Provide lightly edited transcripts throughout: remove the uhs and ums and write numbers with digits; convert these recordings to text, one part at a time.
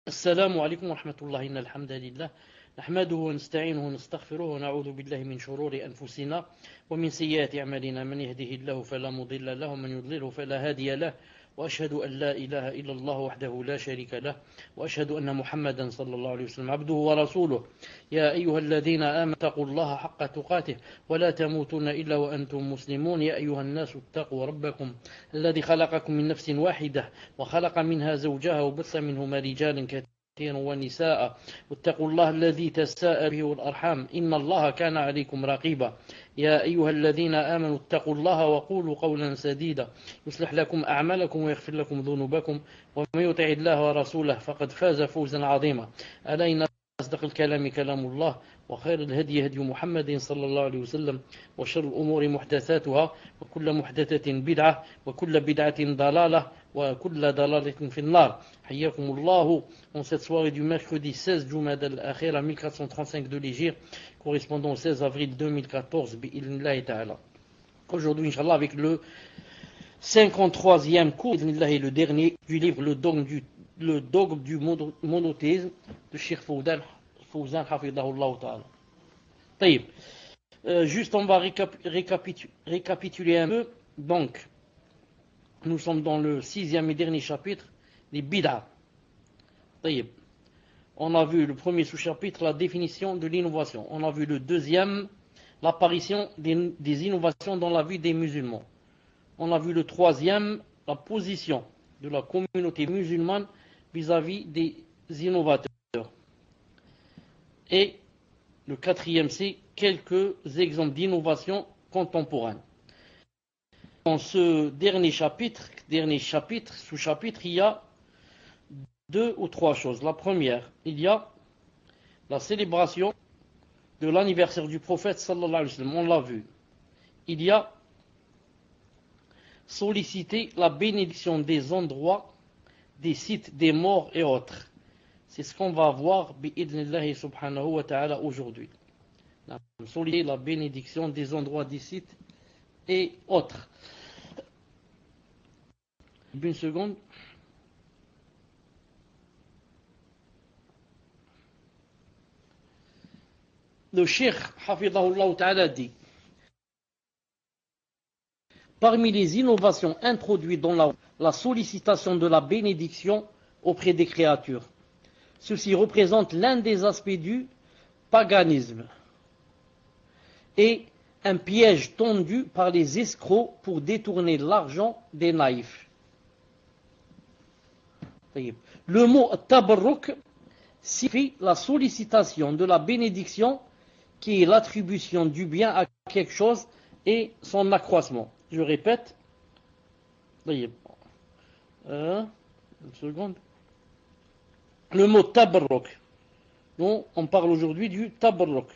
السلام عليكم ورحمة الله. إن الحمد لله نحمده ونستعينه ونستغفره ونعوذ بالله من شرور أنفسنا ومن سيئات أعمالنا. من يهده الله فلا مضل له ومن يضلله فلا هادي له، وأشهد أن لا إله إلا الله وحده لا شريك له، وأشهد أن محمدا صلى الله عليه وسلم عبده ورسوله. يا أيها الذين آمنوا اتقوا الله حق تقاته ولا تموتن إلا وأنتم مسلمون. يا أيها الناس اتقوا ربكم الذي خلقكم من نفس واحدة وخلق منها زوجها وبث منهما رجالا كثيرا ونساء، واتقوا الله الذي تساءل به والأرحام إن الله كان عليكم رقيبا. يا أيها الذين آمنوا اتقوا الله وقولوا قولا سديدا يصلح لكم أعمالكم ويغفر لكم ذنوبكم، ومن يطع الله ورسوله فقد فاز فوزا عظيما. ألا إن أصدق الكلام كلام الله، وخير الهدي هدي محمد صلى الله عليه وسلم، وشر الأمور محدثاتها، وكل محدثة بدعة، وكل بدعة ضلالة، وكل ضلالة في النار. حياكم الله en cette soirée du mercredi 16 Jumad al-Akhir à 1435 de l'Hégire, correspondant au 16 avril 2014, bi'idhnillahi ta'ala. Aujourd'hui, Inch'Allah, avec le 53e cours, bi'idhnillahi, le dernier du livre Le dogme du monothéisme de Cheikh Fawzan hafidahullah ta'ala. طيب. Juste on va récapituler un peu. Donc nous sommes dans le 6e et dernier chapitre, les bid'a. طيب. On a vu le premier sous-chapitre, la définition de l'innovation. On a vu le deuxième, l'apparition des innovations dans la vie des musulmans. On a vu le troisième, la position de la communauté musulmane vis-à-vis des innovateurs. Et le quatrième, c'est quelques exemples d'innovation contemporaine. Dans ce dernier chapitre, sous-chapitre, il y a deux ou trois choses. La première, il y a la célébration de l'anniversaire du prophète sallallahu alayhi wa sallam. On l'a vu. Il y a solliciter la bénédiction des endroits, des sites, des morts et autres. C'est ce qu'on va voir bi'idhnillahi subhanahu wa ta'ala aujourd'hui. Solliciter la bénédiction des endroits, des sites et autres. Une seconde. Le cheikh hafidahullah ta'ala dit: parmi les innovations introduites dans la sollicitation de la bénédiction auprès des créatures, ceci représente l'un des aspects du paganisme et un piège tendu par les escrocs pour détourner l'argent des naïfs. Le mot tabarruk signifie la sollicitation de la bénédiction, qui est l'attribution du bien à quelque chose et son accroissement. Je répète. Une seconde. Le mot tabarruk. Donc, on parle aujourd'hui du tabarruk,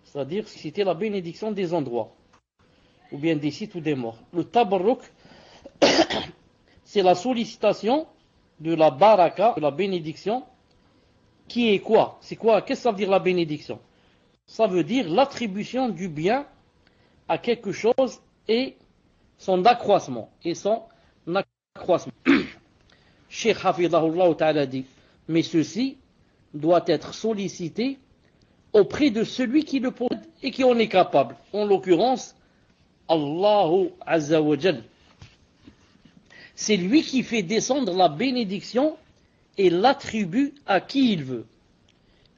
c'est-à-dire citer la bénédiction des endroits, ou bien des sites ou des morts. Le tabarruk, c'est la sollicitation de la baraka, de la bénédiction, qui est quoi? C'est quoi? Qu'est-ce que ça veut dire la bénédiction? Ça veut dire l'attribution du bien à quelque chose et son accroissement. Cheikh Hafidahullah ta'ala dit: mais ceci doit être sollicité auprès de celui qui le possède et qui en est capable. En l'occurrence, Allahu Azza wa Jal. C'est lui qui fait descendre la bénédiction et l'attribue à qui il veut.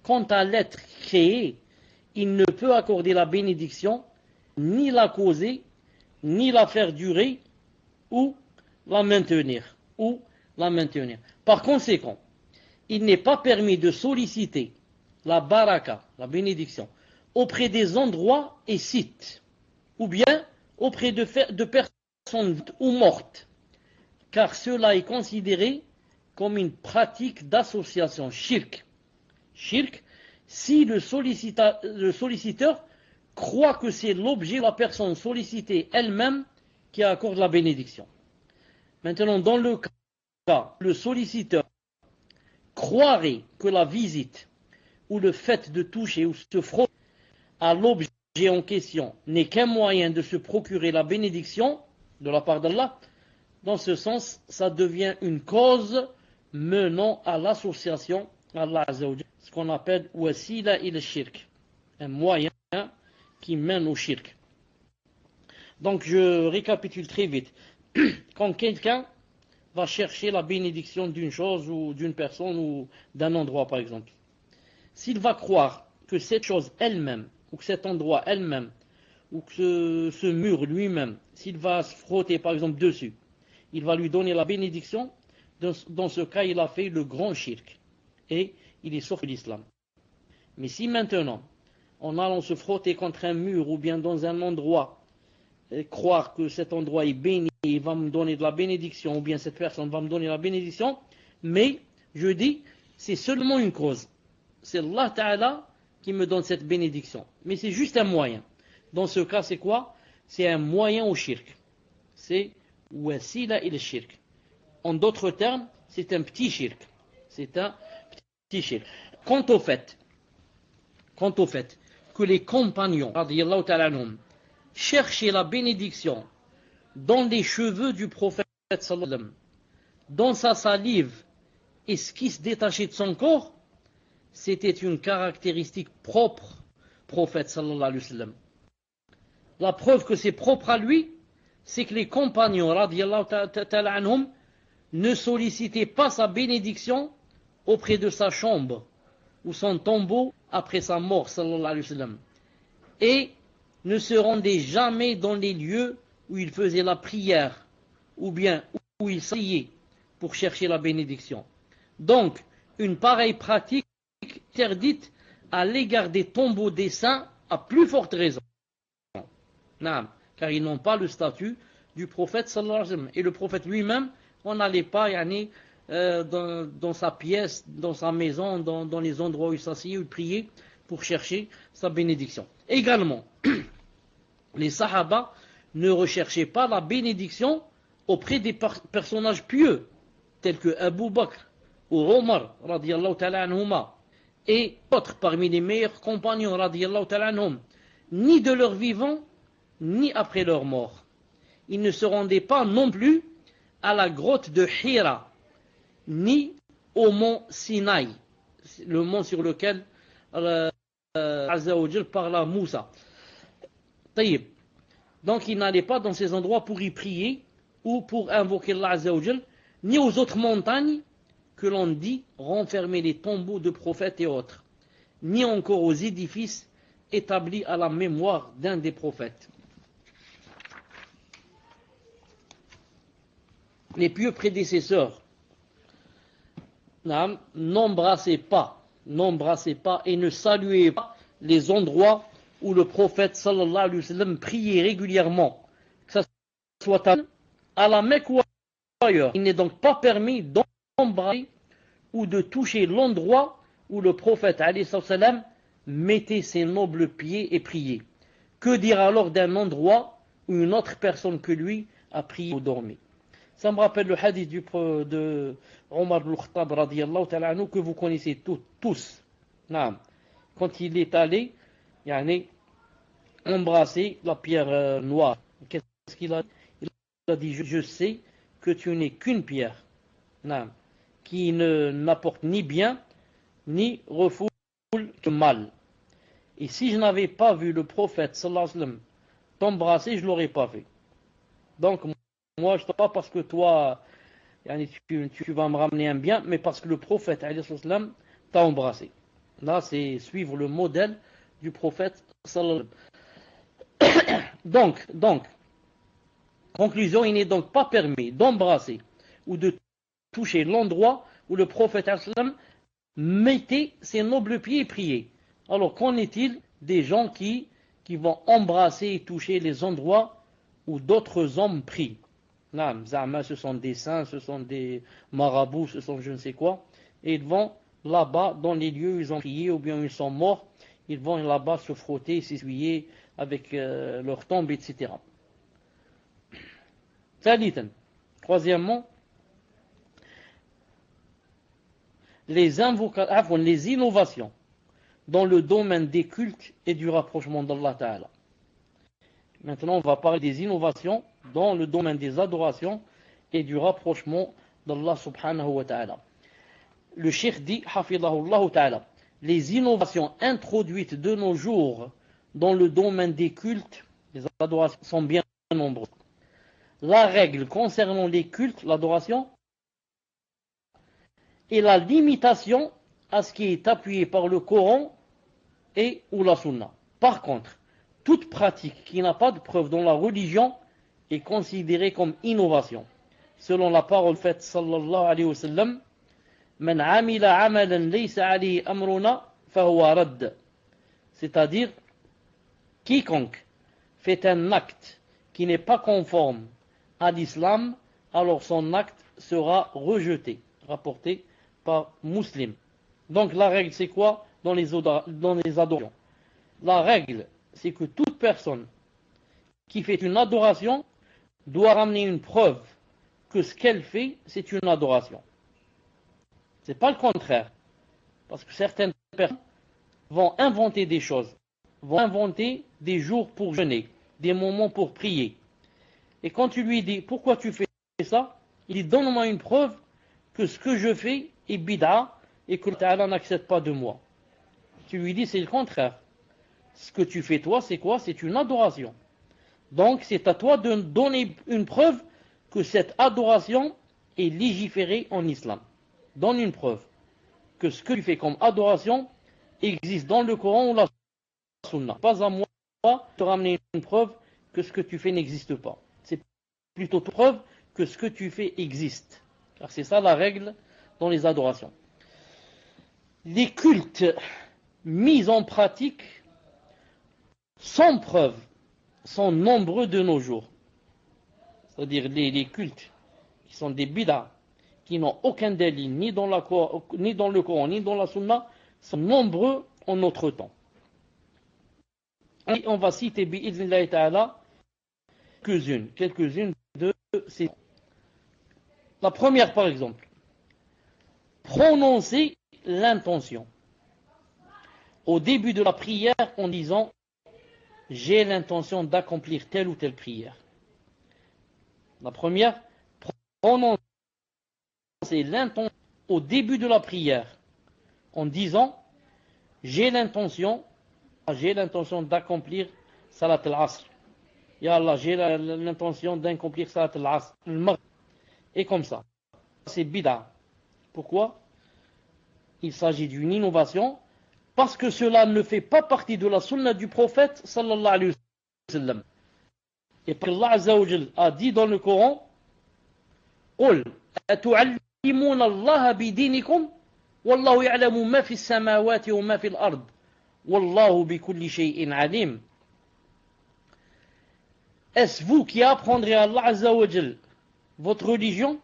Quant à l'être créé, il ne peut accorder la bénédiction, ni la causer, ni la faire durer, ou la maintenir. Par conséquent, il n'est pas permis de solliciter la baraka, la bénédiction, auprès des endroits et sites, ou bien auprès de personnes ou mortes, car cela est considéré comme une pratique d'association shirk. Shirk, si le solliciteur croit que c'est l'objet de la personne sollicitée elle-même qui accorde la bénédiction. Maintenant, dans le cas, le solliciteur croirait que la visite ou le fait de toucher ou se frotter à l'objet en question n'est qu'un moyen de se procurer la bénédiction de la part d'Allah, dans ce sens, ça devient une cause menant à l'association Allah Azza wa Jal, ce qu'on appelle wasila ila shirk, un moyen qui mène au shirk. Donc je récapitule très vite. Quand quelqu'un va chercher la bénédiction d'une chose ou d'une personne ou d'un endroit par exemple, s'il va croire que cette chose elle-même ou que cet endroit elle-même ou que ce mur lui-même, s'il va se frotter par exemple dessus, il va lui donner la bénédiction, dans ce cas il a fait le grand shirk et il est sorti de l'islam. Mais si maintenant, en allant se frotter contre un mur ou bien dans un endroit, croire que cet endroit est béni, il va me donner de la bénédiction, ou bien cette personne va me donner la bénédiction, mais je dis, c'est seulement une cause. C'est Allah Ta'ala qui me donne cette bénédiction. Mais c'est juste un moyen. Dans ce cas, c'est quoi? C'est un moyen au shirk. C'est wasila il shirk. En d'autres termes, c'est un petit shirk. C'est un petit shirk. Quant au fait que les compagnons, radiyallahu ta'ala anhum, cherchaient la bénédiction dans les cheveux du prophète sallallahu alayhi wa sallam, dans sa salive et ce qui se détachait de son corps, c'était une caractéristique propre au prophète sallallahu alayhi wa sallam. La preuve que c'est propre à lui, c'est que les compagnons radiyallahu ta'ala anhum ne sollicitaient pas sa bénédiction auprès de sa chambre ou son tombeau après sa mort sallallahu alayhi wa sallam, et ne se rendaient jamais dans les lieux où il faisait la prière ou bien où il s'asseyait pour chercher la bénédiction. Donc, une pareille pratique interdite à l'égard des tombeaux des saints à plus forte raison. Car ils n'ont pas le statut du prophète sallallahu alayhi wa sallam. Et le prophète lui-même, on n'allait pas dans sa pièce, dans sa maison, dans les endroits où il s'asseyait, où il priait pour chercher sa bénédiction. Également, les sahaba ne recherchaient pas la bénédiction auprès des personnages pieux, tels que Abu Bakr ou Omar, radiyallahu ta'ala anhuma, et autres parmi les meilleurs compagnons, radiyallahu ta'ala anhum, ni de leur vivant, ni après leur mort. Ils ne se rendaient pas non plus à la grotte de Hira, ni au mont Sinaï, le mont sur lequel Azza wa Jal parle à Moussa. Taïb. Donc ils n'allaient pas dans ces endroits pour y prier ou pour invoquer Allah Azza wa Jal, ni aux autres montagnes que l'on dit renfermer les tombeaux de prophètes et autres, ni encore aux édifices établis à la mémoire d'un des prophètes. Les pieux prédécesseurs n'embrassaient pas et ne saluaient pas les endroits où le prophète sallallahu alayhi wa sallam priait régulièrement, que ce soit à la Mecque ou ailleurs. Il n'est donc pas permis d'embrasser ou de toucher l'endroit où le prophète alayhi wa sallam mettait ses nobles pieds et priait. Que dire alors d'un endroit où une autre personne que lui a prié ou dormi? Ça me rappelle le hadith de Omar ibn Khattab radiyallahu ta'ala anhu, que vous connaissez tous. Quand il est allé embrasser la pierre noire, qu'est-ce qu'il a dit? Il a dit, je sais que tu n'es qu'une pierre qui n'apporte ni bien ni refoule le mal. Et si je n'avais pas vu le prophète sallallahu alayhi wa sallam t'embrasser, je ne l'aurais pas fait. Donc moi, je ne te pas parce que toi, tu vas me ramener un bien, mais parce que le prophète alayhi wa sallam t'a embrassé. Là, c'est suivre le modèle du prophète sallallahu alayhi wa sallam. Donc, conclusion, il n'est donc pas permis d'embrasser ou de toucher l'endroit où le prophète alayhi wa sallam mettait ses nobles pieds et priait. Alors, qu'en est-il des gens qui vont embrasser et toucher les endroits où d'autres hommes prient? Ce sont des saints, ce sont des marabouts, ce sont je ne sais quoi, et ils vont là-bas, dans les lieux où ils ont prié ou bien où ils sont morts, ils vont là-bas se frotter, s'essuyer avec leur tombe, etc. Troisièmement, les innovations dans le domaine des cultes et du rapprochement d'Allah Ta'ala. Maintenant, on va parler des innovations dans le domaine des adorations et du rapprochement d'Allah Subhanahu wa Ta'ala. le cheikh dit, hafidahullah ta'ala, les innovations introduites de nos jours dans le domaine des cultes, les adorations sont bien nombreuses. La règle concernant les cultes, l'adoration, et la limitation à ce qui est appuyé par le Coran et ou la Sunna. Par contre, toute pratique qui n'a pas de preuve dans la religion est considérée comme innovation. Selon la parole faite sallallahu alayhi wa sallam, Man amila amalan laysa alayhi amruna fahuwa radd. C'est-à-dire, quiconque fait un acte qui n'est pas conforme à l'islam, alors son acte sera rejeté. Rapporté par Muslim. Donc la règle c'est quoi dans les adorations? La règle c'est que toute personne qui fait une adoration doit ramener une preuve que ce qu'elle fait c'est une adoration. C'est pas le contraire. Parce que certaines personnes vont inventer des choses, vont inventer des jours pour jeûner, des moments pour prier. Et quand tu lui dis pourquoi tu fais ça, il dit donne-moi une preuve que ce que je fais est bid'a et que Allah n'accepte pas de moi. Tu lui dis c'est le contraire. Ce que tu fais toi c'est quoi? C'est une adoration. Donc c'est à toi de donner une preuve que cette adoration est légiférée en islam. Donne une preuve que ce que tu fais comme adoration existe dans le Coran ou la Sunna. Pas à moi de te ramener une preuve que ce que tu fais n'existe pas. C'est plutôt une preuve que ce que tu fais existe. Car c'est ça la règle dans les adorations. Les cultes mis en pratique sans preuve sont nombreux de nos jours. C'est-à-dire les cultes qui sont des bid'a, qui n'ont aucun délit ni dans le Coran ni dans la Sunna, sont nombreux en notre temps. Et on va citer bi'idhnillahi ta'ala quelques-unes de ces. La première par exemple, prononcer l'intention au début de la prière en disant j'ai l'intention d'accomplir telle ou telle prière. La première, prononcer l'intention au début de la prière en disant j'ai l'intention d'accomplir salat al-asr. Ya Allah, j'ai l'intention d'accomplir salat al-asr. Et comme ça. C'est bid'a. Pourquoi? Il s'agit d'une innovation parce que cela ne fait pas partie de la sunna du prophète sallallahu alayhi wa sallam. Et Allah Azza wa Jal a dit dans le Coran قُلْ أَتُعَلِّمُونَ اللَّهَ بِدِينِكُمْ وَاللَّهُ يَعْلَمُ مَا فِي السَّمَاوَاتِ وَمَا فِي الْأَرْضِ وَاللَّهُ بِكُلِّ شَيْءٍ عَلِيمٌ. Est-ce vous qui apprendrez à Allah Azza wa Jal votre religion?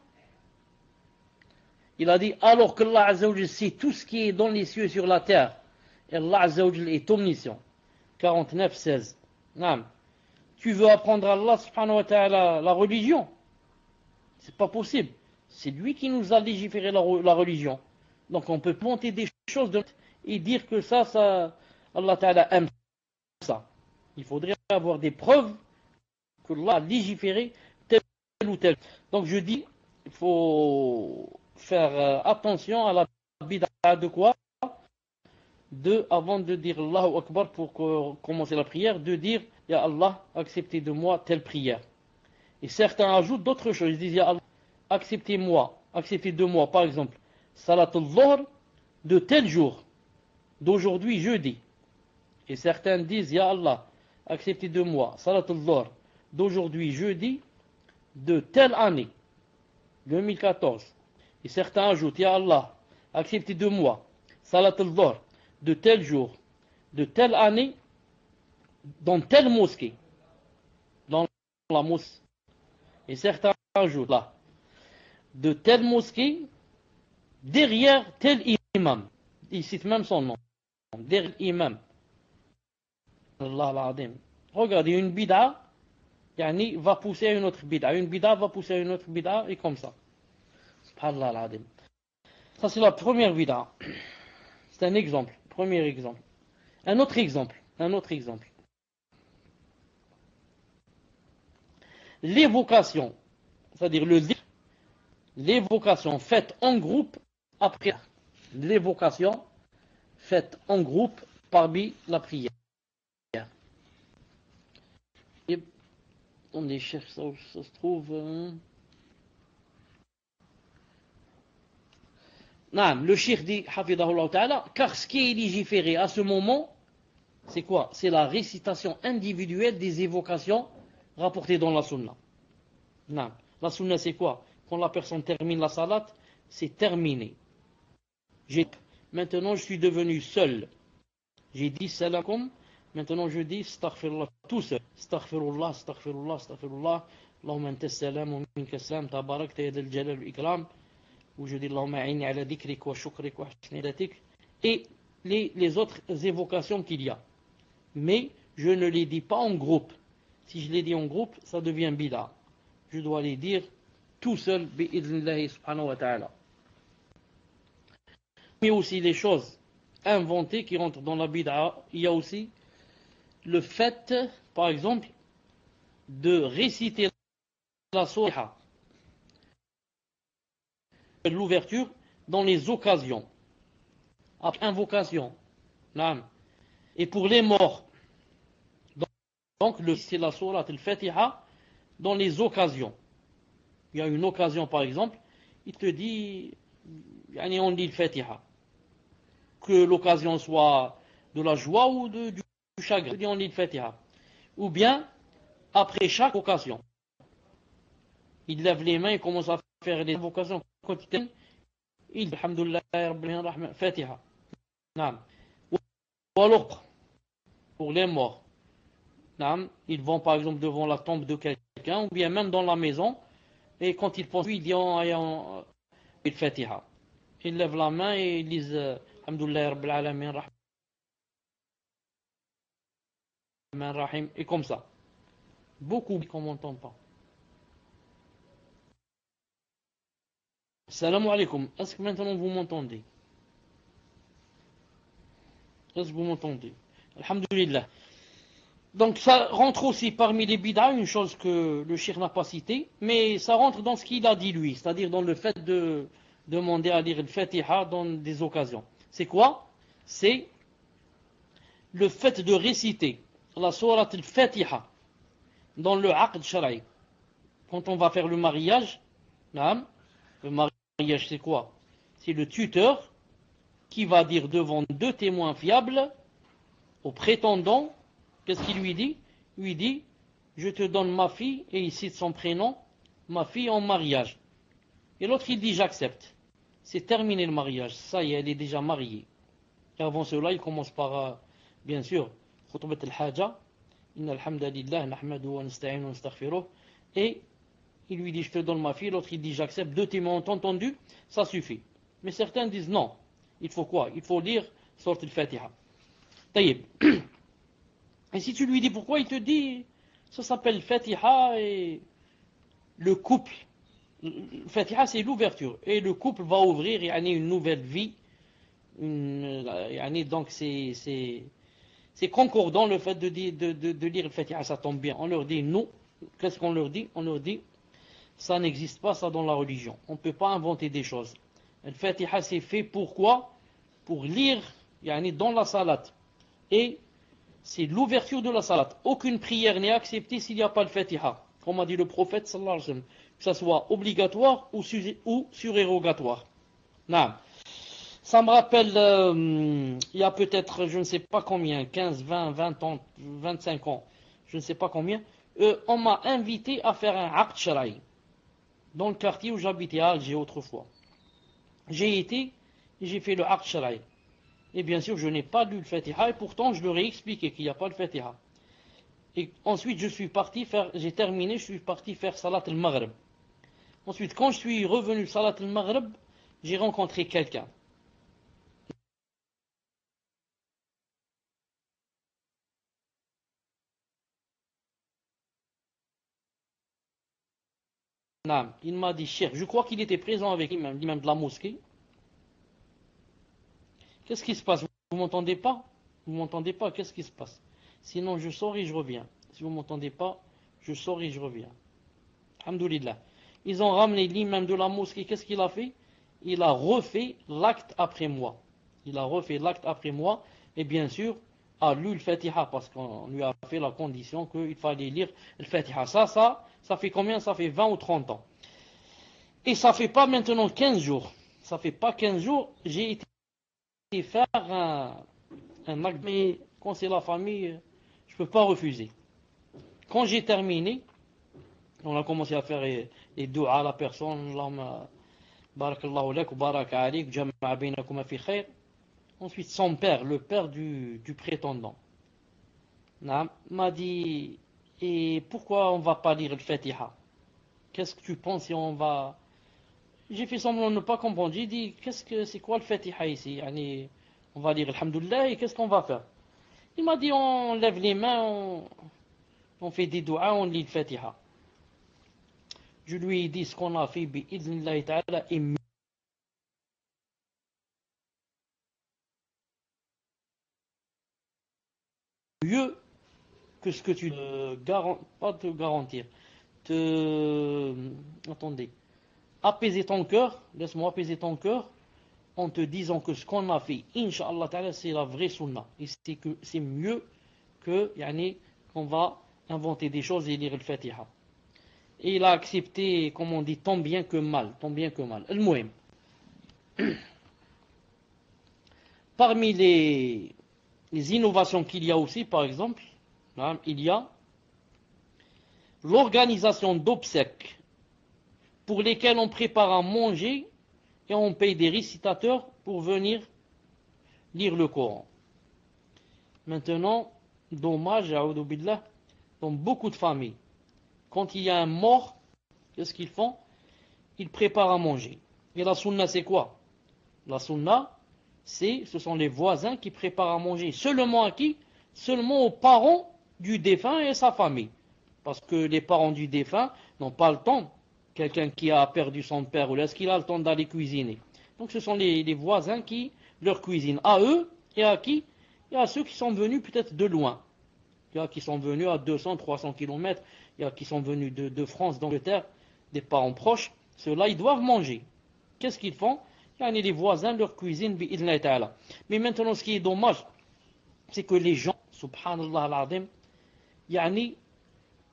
Il a dit alors que Allah Azza wa Jal sait tout ce qui est dans les cieux et sur la terre. Et Allah Azza wa Jal est omniscient. 49, 16. Non. Tu veux apprendre à Allah subhanahu wa ta'ala la religion? C'est pas possible. C'est lui qui nous a légiféré la religion. Donc on peut monter des choses et dire que ça, Allah ta'ala aime ça. Il faudrait avoir des preuves que Allah a légiféré tel ou tel. Donc je dis, il faut faire attention à la bid'a de quoi? Avant de dire Allahu Akbar pour commencer la prière, de dire Ya Allah, acceptez de moi telle prière. Et certains ajoutent d'autres choses. Ils disent Ya Allah, acceptez de moi, par exemple, Salat al-Dhuhr de tel jour, d'aujourd'hui jeudi. Et certains disent Ya Allah, acceptez de moi, Salat al-Dhuhr d'aujourd'hui jeudi, de telle année, 2014. Et certains ajoutent Ya Allah, acceptez de moi, Salat al-Dhuhr de tel jour, de telle année, dans telle mosquée, dans la mosquée. Et certains ajoutent là, de telle mosquée, derrière tel imam. Il cite même son nom. Derrière l'imam. Allah l'adhim. Regardez, une bid'a, yani, va pousser à une autre bid'a. Une bid'a va pousser à une autre bid'a, et comme ça. Subhanallah l'adhim. Ça c'est la première bid'a. C'est un exemple. Premier exemple. Un autre exemple. L'évocation, c'est-à-dire l'évocation faite en groupe après. l'évocation faite en groupe parmi la prière. Et on les cherche, ça se trouve. Non, le cheikh dit, hafidahullah ta'ala, car ce qui est légiféré à ce moment, c'est quoi? C'est la récitation individuelle des évocations rapportées dans la sunna. Non, la sunna c'est quoi? Quand la personne termine la salat, c'est terminé. Maintenant je suis devenu seul. J'ai dit salakum, maintenant je dis astaghfirullah tout seul. Astaghfirullah, astaghfirullah, astaghfirullah. Allahumma anta salam wa minka salam, tabarakta ya dal jalal wal ikram. Où je dis Allahumma a'inni ala dhikrik wa shukrik wa husni ibadatik. Et les autres évocations qu'il y a. Mais je ne les dis pas en groupe. Si je les dis en groupe, ça devient bid'a. Je dois les dire tout seul, bi'idhnillahi subhanahu wa ta'ala. Mais aussi les choses inventées qui rentrent dans la bid'a. Il y a aussi le fait, par exemple, de réciter la sourate, l'ouverture, dans les occasions. Après invocation. Et pour les morts, donc c'est la sourate al-Fatiha dans les occasions. Il y a une occasion par exemple, il te dit, on lit al-Fatiha. Que l'occasion soit de la joie ou du chagrin, on lit al-Fatiha. Ou bien, après chaque occasion, il lève les mains et commence à faire les invocations. Quand il termine, il dit, alhamdulillah, rabbil rahman, Fatiha. Ou alors, pour les morts, ils vont par exemple devant la tombe de quelqu'un, ou bien même dans la maison, et quand ils pensent, ils disent il Fatiha. Ils lèvent la main et ils disent alhamdulillah rabbil alamin rahman rahim, et comme ça. Beaucoup qu'on m'entend pas. Salam alaikum. Est-ce que maintenant vous m'entendez? Est-ce que vous m'entendez? Alhamdulillah. Donc ça rentre aussi parmi les bid'a, une chose que le cheikh n'a pas citée, mais ça rentre dans ce qu'il a dit lui, c'est-à-dire dans le fait de demander à lire le Fatiha dans des occasions. C'est quoi? C'est le fait de réciter la sourate al-Fatiha dans le aqd shara'i. Quand on va faire le mariage, le mariage c'est quoi? C'est le tuteur qui va dire devant deux témoins fiables au prétendant. Qu'est-ce qu'il lui dit? Il lui dit, je te donne ma fille, et il cite son prénom, ma fille en mariage. Et l'autre il dit, j'accepte. C'est terminé le mariage, ça y est, elle est déjà mariée. Et avant cela, il commence par, bien sûr, khutbat al-haja, inna alhamdulillah, nahmadu wa nasta'inu wa nastaghfiruh. Et il lui dit, je te donne ma fille, l'autre il dit, j'accepte. Deux témoins ont entendu, ça suffit. Mais certains disent, non, il faut quoi? Il faut lire sourate al-Fatiha. Taïb. Et si tu lui dis pourquoi, il te dit, ça s'appelle Fatiha et le couple. Fatiha c'est l'ouverture. Et le couple va ouvrir une nouvelle vie. Donc c'est concordant le fait de lire le Fatiha, ça tombe bien. On leur dit, nous, qu'est-ce qu'on leur dit? On leur dit, ça n'existe pas ça dans la religion. On ne peut pas inventer des choses. Le Fatiha c'est fait pourquoi? Pour lire dans la salat. Et c'est l'ouverture de la salat. Aucune prière n'est acceptée s'il n'y a pas le Fatiha. Comme a dit le prophète sallallahu alayhi wa sallam. Que ça soit obligatoire ou surérogatoire. Non. Ça me rappelle, il y a peut-être, je ne sais pas combien, 15, 20, 20 ans, 25 ans, je ne sais pas combien, on m'a invité à faire un aqd shara'i. Dans le quartier où j'habitais à Alger autrefois. J'ai été et j'ai fait le aqd shara'i. Et bien sûr, je n'ai pas lu le Fatiha, et pourtant je leur ai expliqué qu'il n'y a pas le Fatiha. Et ensuite, j'ai terminé, je suis parti faire Salat al-Maghrib. Ensuite, quand je suis revenu Salat al-Maghrib, j'ai rencontré quelqu'un. Il m'a dit, Cheikh, je crois qu'il était présent avec l'imam de la mosquée. Qu'est-ce qui se passe? Vous m'entendez pas? Vous m'entendez pas? Qu'est-ce qui se passe? Sinon, je sors et je reviens. Si vous m'entendez pas, je sors et je reviens. Alhamdulillah. Ils ont ramené l'imam de la mosquée. Qu'est-ce qu'il a fait? il a refait l'acte après moi. Il a refait l'acte après moi, et bien sûr, a lu le Fatiha, parce qu'on lui a fait la condition qu'il fallait lire le Fatiha. Ça fait combien? Ça fait 20 ou 30 ans. Et ça fait pas maintenant 15 jours. Ça fait pas 15 jours, j'ai été faire un acte, mais quand c'est la famille, je peux pas refuser. Quand j'ai terminé, on a commencé à faire les doigts à la personne, Allahumma barakallahu lak, baraka alik, jama'a bainakuma fi khair. Ensuite, son père, le père du prétendant, m'a dit, et pourquoi on va pas lire le Fatiha? Qu'est-ce que tu penses si on va... J'ai fait semblant de ne pas comprendre. J'ai dit, c'est quoi le Fatiha ici? Yani, on va lire Alhamdulillah et qu'est-ce qu'on va faire? Il m'a dit, on lève les mains, on fait des doigts, on lit le Fatiha. Je lui ai dit ce qu'on a fait, bi'idhnillahi ta'ala, est mieux que ce que tu pas te garantir. Attendez. Apaiser ton cœur, laisse-moi apaiser ton cœur, en te disant que ce qu'on a fait, Inch'Allah ta'ala, c'est la vraie sunna. Et c'est mieux que, qu'on va inventer des choses et lire le Fatiha. Et il a accepté, comme on dit, tant bien que mal. Tant bien que mal. Al-Muhim. Parmi les innovations qu'il y a aussi, par exemple, il y a l'organisation d'obsèques pour lesquelles on prépare à manger et on paye des récitateurs pour venir lire le Coran. Maintenant, dommage, dans beaucoup de familles, quand il y a un mort, qu'est-ce qu'ils font? Ils préparent à manger. Et la sunna, c'est quoi? La sunna, ce sont les voisins qui préparent à manger. Seulement à qui? Seulement aux parents du défunt et sa famille. Parce que les parents du défunt n'ont pas le temps. Quelqu'un qui a perdu son père, ou est-ce qu'il a le temps d'aller cuisiner? Donc ce sont les voisins qui leur cuisinent. À eux et à qui? Et à ceux qui sont venus peut-être de loin. Il y a qui sont venus à 200, 300 km. Il y a qui sont venus de France, d'Angleterre, des parents proches. Ceux-là, ils doivent manger. Qu'est-ce qu'ils font? Les voisins leur cuisinent. Mais maintenant, ce qui est dommage, c'est que les gens, subhanallah al-azim,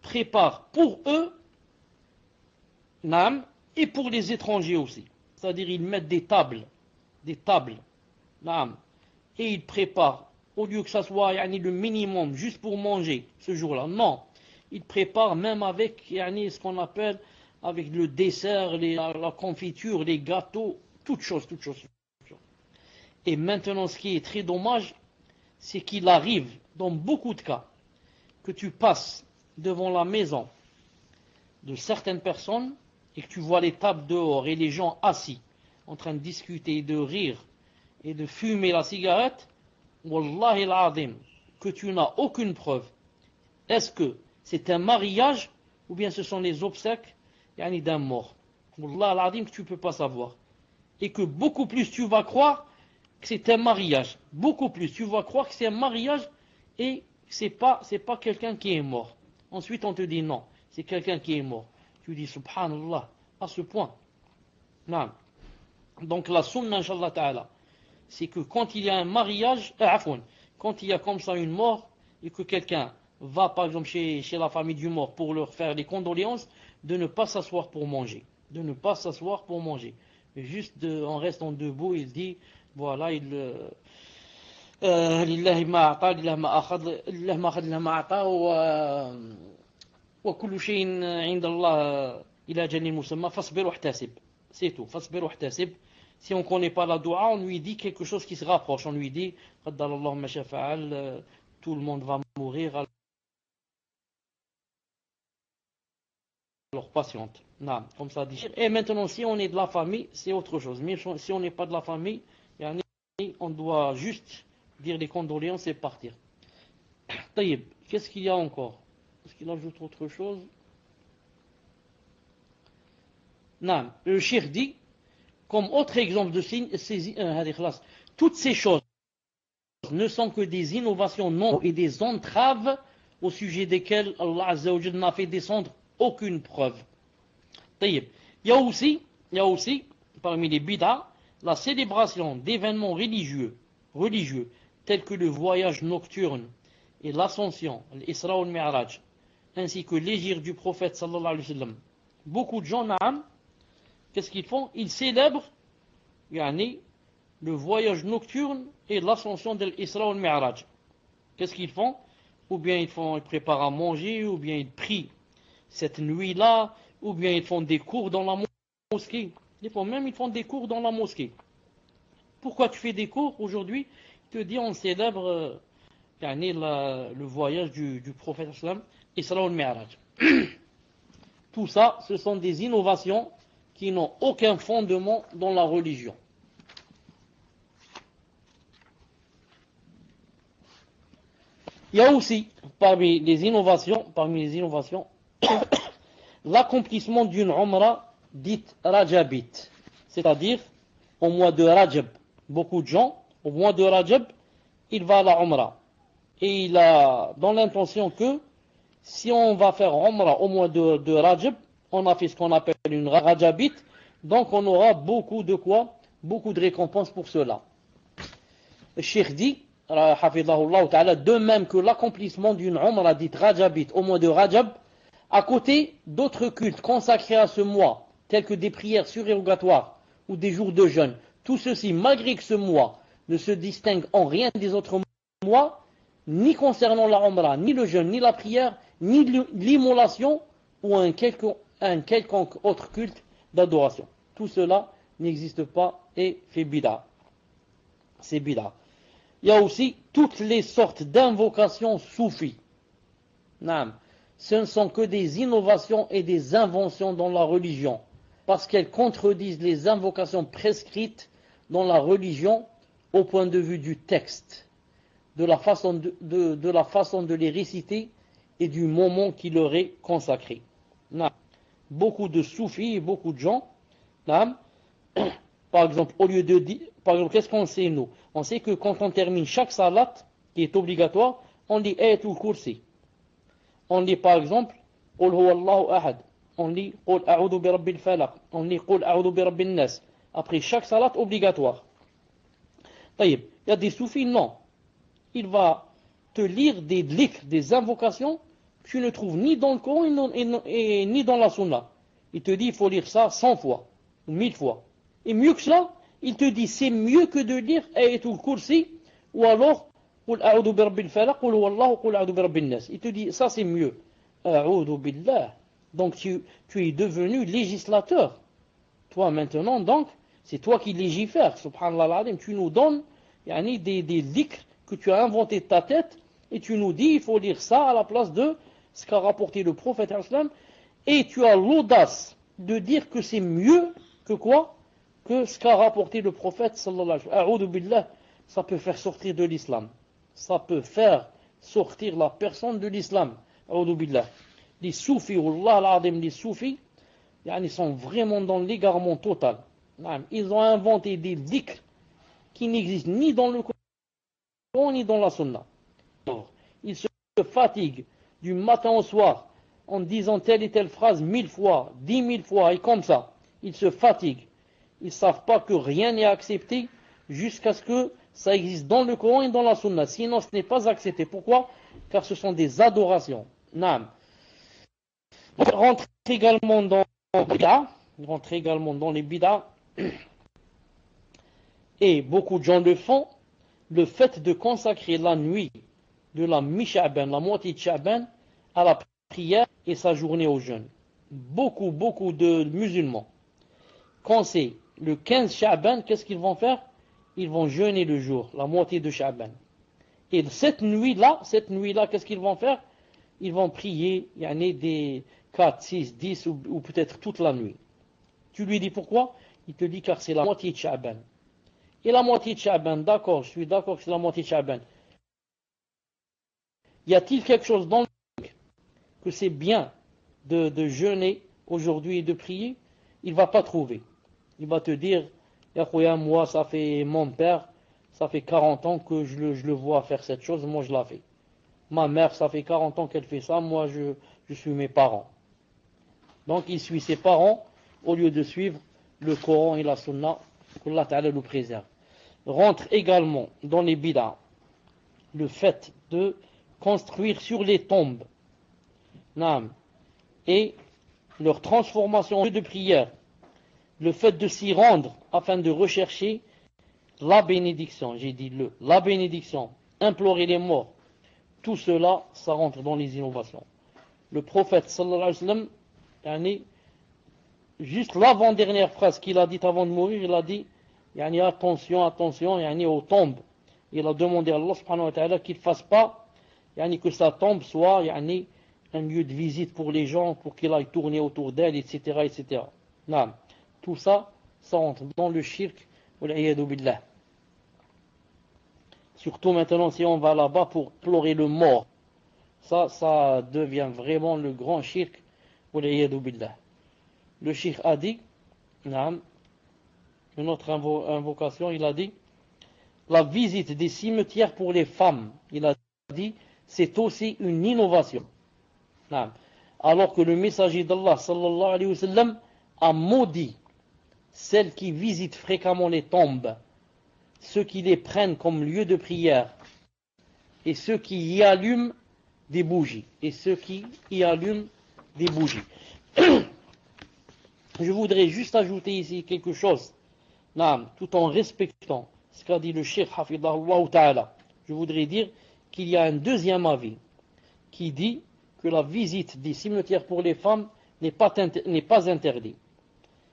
préparent pour eux, et pour les étrangers aussi. C'est-à-dire, ils mettent des tables, et ils préparent, au lieu que ça soit le minimum, juste pour manger ce jour-là. Non, ils préparent même avec ce qu'on appelle, avec le dessert, la confiture, les gâteaux, toutes choses. Et maintenant, ce qui est très dommage, c'est qu'il arrive, dans beaucoup de cas, que tu passes devant la maison de certaines personnes et que tu vois les tables dehors et les gens assis, en train de discuter, de rire et de fumer la cigarette, Wallahi al-azim, que tu n'as aucune preuve. Est-ce que c'est un mariage ou bien ce sont les obsèques d'un mort? Wallahi al-azim, que tu ne peux pas savoir. Et que beaucoup plus tu vas croire que c'est un mariage. Beaucoup plus tu vas croire que c'est un mariage et c'est pas quelqu'un qui est mort. Ensuite on te dit non, c'est quelqu'un qui est mort. Tu dis subhanallah, à ce point. Non. Donc la sunna, inshallah ta'ala, c'est que quand il y a un mariage, quand il y a comme ça une mort, et que quelqu'un va par exemple chez la famille du mort pour leur faire les condoléances, de ne pas s'asseoir pour manger. De ne pas s'asseoir pour manger. Mais juste en restant debout, il dit, voilà, lillahi ma a'ta, lillahi ma akhad, lillahi ma akhad, lillahi ma a'ta, wa kullu shay'in 'inda Allah ila ajalin musamma, fasbir wahtasib. C'est tout, fasbir wahtasib. Si on ne connaît pas la doua, on lui dit quelque chose qui se rapproche. On lui dit, qaddarallahu ma sha'a fa'al, tout le monde va mourir, alors patiente. Non, comme ça dit. Et maintenant, si on est de la famille, c'est autre chose. Mais si on n'est pas de la famille, on doit juste dire les condoléances et partir. Taïb, qu'est-ce qu'il y a encore? Est-ce qu'il ajoute autre chose? Non, le cheikh dit, comme autre exemple de toutes ces choses ne sont que des innovations non et des entraves au sujet desquelles Allah Azza wa Jalla n'a fait descendre aucune preuve. Il y a aussi parmi les bid'a, la célébration d'événements religieux tels que le voyage nocturne et l'ascension, l'Isra ou le Mi'raj, ainsi que l'hégire du prophète sallallahu alayhi wa sallam. Beaucoup de gens, na'am, qu'est-ce qu'ils font? Ils célèbrent yani, le voyage nocturne et l'ascension de l'Isra ou le Mi'raj. Qu'est-ce qu'ils font? Ou bien ils préparent à manger, ou bien ils prient cette nuit-là, ou bien ils font des cours dans la mosquée. Des fois même ils font des cours dans la mosquée. Pourquoi tu fais des cours aujourd'hui? Il te dit on célèbre le voyage du prophète sallam, Isra ou Mi'raj. Tout ça, ce sont des innovations qui n'ont aucun fondement dans la religion. Il y a aussi, parmi les innovations, l'accomplissement d'une umrah dite rajabite, c'est-à-dire au mois de Rajab. Beaucoup de gens, au mois de Rajab, il va à la umrah. Et il a dans l'intention que si on va faire umrah au mois de Rajab, on a fait ce qu'on appelle une rajabite, donc on aura beaucoup de quoi? Beaucoup de récompenses pour cela. Le Cheikh dit, de même que l'accomplissement d'une umrah dite rajabite au mois de Rajab, à côté d'autres cultes consacrés à ce mois, tels que des prières surérogatoires ou des jours de jeûne, tout ceci, malgré que ce mois ne se distingue en rien des autres mois, ni concernant la umrah, ni le jeûne, ni la prière, ni l'immolation ou un quelconque autre culte d'adoration. Tout cela n'existe pas et fait bid'a. C'est bid'a. Il y a aussi toutes les sortes d'invocations soufis. Ce ne sont que des innovations et des inventions dans la religion, parce qu'elles contredisent les invocations prescrites dans la religion au point de vue du texte, de la façon de les réciter et du moment qui leur est consacré. Beaucoup de soufis et beaucoup de gens, par exemple, qu'est-ce qu'on sait nous? On sait que quand on termine chaque salat, qui est obligatoire, on lit Ayatul Kursi. On lit par exemple Qul huwallahu ahad. On lit Qul a'udhu bi rabbil falaq. On lit Qul a'udhu bi rabbin nas. Après chaque salat obligatoire. Il y a des soufis, non. Il va te lire des dhikr, des invocations que tu ne trouves ni dans le Coran ni dans la Sunna. Il te dit il faut lire ça 100 fois ou 1000 fois. Et mieux que cela, il te dit c'est mieux que de lire Ayatul Kursi ou alors Qul a'udhu bi rabbil falaq, Qul huwallahu, Qul a'udhu bi rabbin nas. Il te dit ça c'est mieux. A'udhu billah. Donc tu es devenu législateur. Toi maintenant donc, c'est toi qui légifères. Subhanallah l'azim, tu nous donnes des dhikr que tu as inventé de ta tête et tu nous dis il faut lire ça à la place de ce qu'a rapporté le prophète islam et tu as l'audace de dire que c'est mieux que quoi? Que ce qu'a rapporté le prophète sallallahu alayhi wa sallam. A'udhu billah, ça peut faire sortir de l'islam. Ça peut faire sortir la personne de l'islam. A'udhu billah. Les soufis, wallah al-azim, les soufis, ils sont vraiment dans l'égarement total. Ils ont inventé des dhikr qui n'existent ni dans le Coran ni dans la Sunna. Ils se fatiguent du matin au soir en disant telle et telle phrase 1000 fois, 10 000 fois, et comme ça. Ils se fatiguent. Ils ne savent pas que rien n'est accepté jusqu'à ce que ça existe dans le Coran et dans la Sunna. Sinon, ce n'est pas accepté. Pourquoi? Car ce sont des adorations. Naam. Ils rentrent également dans les bid'a. Et beaucoup de gens le font. Le fait de consacrer la nuit de la mi-Sha'ban, la moitié de Sha'ban, à la prière et sa journée au jeûne. Beaucoup de musulmans, quand c'est le 15 Sha'ban, qu'est-ce qu'ils vont faire? Ils vont jeûner le jour, la moitié de Sha'ban. Et cette nuit-là, qu'est-ce qu'ils vont faire? Ils vont prier, il y en a des 4, 6, 10 ou peut-être toute la nuit. Tu lui dis pourquoi? Il te dit car c'est la moitié de Sha'ban. Et la moitié de Sha'ban, d'accord, je suis d'accord que c'est la moitié de Sha'ban. Y a-t-il quelque chose dans le que c'est bien de jeûner aujourd'hui et de prier? Il ne va pas trouver. Il va te dire, moi, ça fait mon père, ça fait 40 ans que je le vois faire cette chose, moi je la fais. Ma mère, ça fait 40 ans qu'elle fait ça, moi je suis mes parents. Donc il suit ses parents au lieu de suivre le Coran et la Sunna, qu'Allah Ta'ala nous préserve. Rentre également dans les bid'a le fait de construire sur les tombes, et leur transformation en lieu de prière, le fait de s'y rendre afin de rechercher la bénédiction, la bénédiction, implorer les morts, tout cela, ça rentre dans les innovations. Le prophète sallallahu alayhi wa sallam, juste l'avant-dernière phrase qu'il a dite avant de mourir, il a dit attention, attention aux tombes. Il a demandé à Allah subhanahu wa ta'ala qu'il ne fasse pas que sa tombe soit un lieu de visite pour les gens, pour qu'il aille tourner autour d'elle, etc. etc. Tout ça, ça rentre dans le shirk, wal-iyadu billah. Surtout maintenant, si on va là-bas pour pleurer le mort, ça devient vraiment le grand shirk, wal-iyadu billah. Le shirk a dit, une autre invocation, il a dit, la visite des cimetières pour les femmes, il a dit, c'est aussi une innovation. Alors que le messager d'Allah sallallahu alayhi wa sallam a maudit celles qui visitent fréquemment les tombes, ceux qui les prennent comme lieu de prière, et ceux qui y allument des bougies. Je voudrais juste ajouter ici quelque chose, tout en respectant ce qu'a dit le Cheikh Hafidahullah Ta'ala. Je voudrais dire qu'il y a un deuxième avis qui dit que la visite des cimetières pour les femmes n'est pas interdite.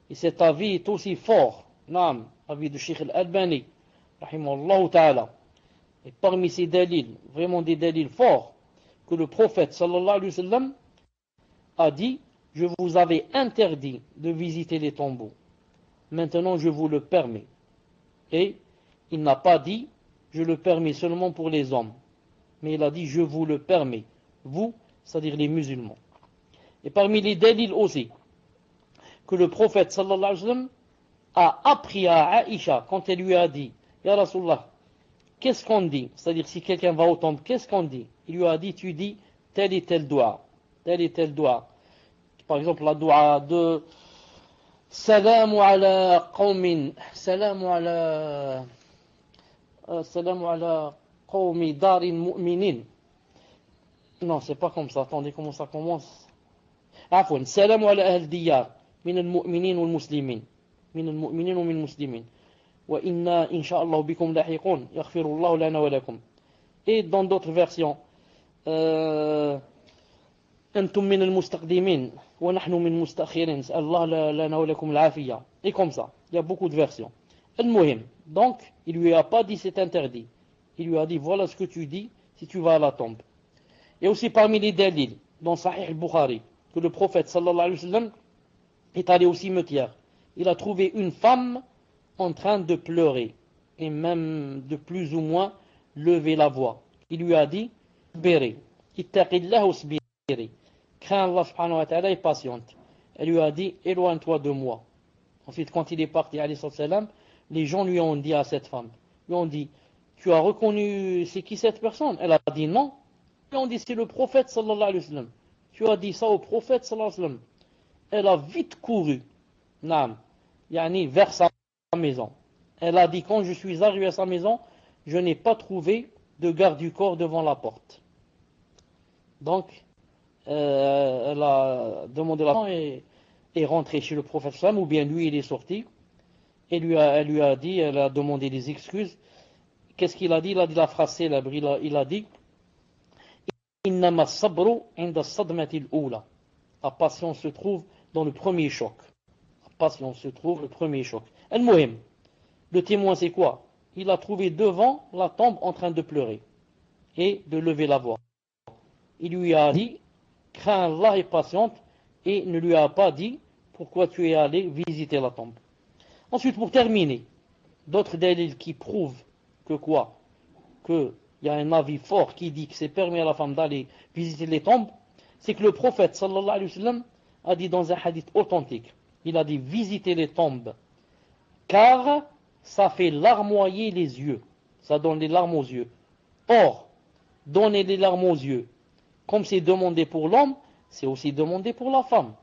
Et cet avis est aussi fort, l'avis de Cheikh Al-Albani, rahimahullah ta'ala. Et parmi ces dalils, vraiment des dalils forts, que le prophète sallallahu alayhi wa sallam a dit, je vous avais interdit de visiter les tombeaux. Maintenant je vous le permets. Et il n'a pas dit, je le permets seulement pour les hommes. Mais il a dit, je vous le permets. Vous, c'est-à-dire les musulmans. Et parmi les dalils aussi, que le prophète sallallahu alayhi wa sallam a appris à Aïcha, quand elle lui a dit, Ya Rasulallah, qu'est-ce qu'on dit? C'est-à-dire si quelqu'un va au temple, qu'est-ce qu'on dit? Il lui a dit, tu dis tel et tel doigt. Tel et tel doigt. Par exemple, la doigt de Salamu ala qawmin, Salamu ala qawmi darin mu'minin. Non, c'est pas comme ça. Attendez, comment ça commence? Afwan, Salamu ala ahl diyar, min al-mu'minin wal-muslimin. Min al-mu'minin wa min al-muslimin. Wa inna, insha'Allah, bikum lahiqun, yaghfirullahu lana wa lakum. Et dans d'autres versions, Antum min al-mustaqdimin, wa nahnu min mustakhirin, Allah lana wa lakum al-afiyya. Et comme ça, il y a beaucoup de versions. Al-muhim. Donc, il lui a pas dit c'est interdit. Il lui a dit voilà ce que tu dis si tu vas à la tombe. Et aussi parmi les dalils, dans Sahih al-Bukhari, que le prophète sallallahu alayhi wa sallam est allé au cimetière. Il a trouvé une femme en train de pleurer, et même de plus ou moins lever la voix. Il lui a dit, Biri, ittaqillah usbiri, crains Allah subhanahu wa ta'ala et patiente. Elle lui a dit, éloigne-toi de moi. Ensuite, quand il est parti, alayhi salam, les gens lui ont dit à cette femme, lui ont dit, tu as reconnu c'est qui cette personne? Elle a dit non. Ils ont dit c'est le prophète sallallahu alayhi wa sallam. Tu as dit ça au prophète sallallahu alayhi wa sallam. Elle a vite couru, vers sa maison. Elle a dit quand je suis arrivé à sa maison, je n'ai pas trouvé de garde du corps devant la porte. Donc, elle a demandé la et est rentrée chez le prophète sallam, ou bien lui il est sorti. Et elle lui a dit, elle a demandé des excuses. Qu'est-ce qu'il a dit? Il a dit la phrase célèbre, il a dit Innama sabru inda sadmati al-oula. La patience se trouve dans le premier choc. La patience se trouve le premier choc. Al-Muhim, le témoin c'est quoi? Il a trouvé devant la tombe en train de pleurer et de lever la voix. Il lui a dit crains Allah et patiente, et ne lui a pas dit pourquoi tu es allé visiter la tombe. Ensuite, pour terminer, d'autres dalils qui prouvent que quoi? Qu'il y a un avis fort qui dit que c'est permis à la femme d'aller visiter les tombes, c'est que le prophète sallallahu alayhi wa sallam a dit dans un hadith authentique, il a dit visiter les tombes, car ça fait larmoyer les yeux, ça donne les larmes aux yeux. Or, donner les larmes aux yeux, comme c'est demandé pour l'homme, c'est aussi demandé pour la femme.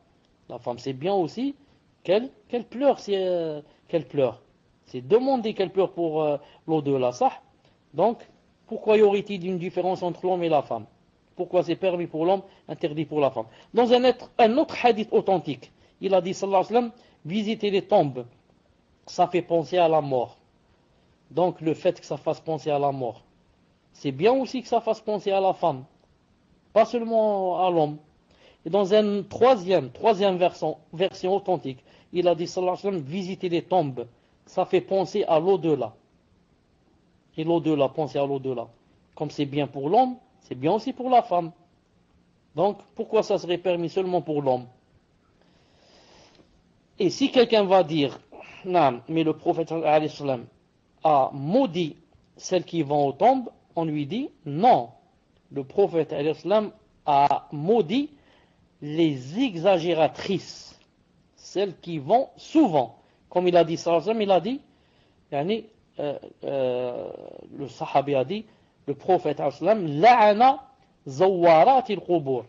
La femme, c'est bien aussi Qu'elle pleure, qu'elle pleure. C'est demander qu'elle pleure pour l'au-delà, ça. Donc, pourquoi y aurait-il une différence entre l'homme et la femme? Pourquoi c'est permis pour l'homme, interdit pour la femme? Dans un autre hadith authentique, il a dit, sallallahu alayhi wa sallam, visiter les tombes, ça fait penser à la mort. Donc, le fait que ça fasse penser à la mort, c'est bien aussi que ça fasse penser à la femme, pas seulement à l'homme. Et dans une troisième version authentique, il a dit, sallallahu alayhi wa sallam, visiter les tombes, ça fait penser à l'au-delà. Et l'au-delà, penser à l'au-delà. Comme c'est bien pour l'homme, c'est bien aussi pour la femme. Donc, pourquoi ça serait permis seulement pour l'homme? Et si quelqu'un va dire, non, mais le prophète a maudit celles qui vont aux tombes, on lui dit, non, le prophète a maudit les exagératrices, celles qui vont souvent. Comme il a dit, il a dit, le sahabi a dit, le prophète la'ana zawarat al-qubur.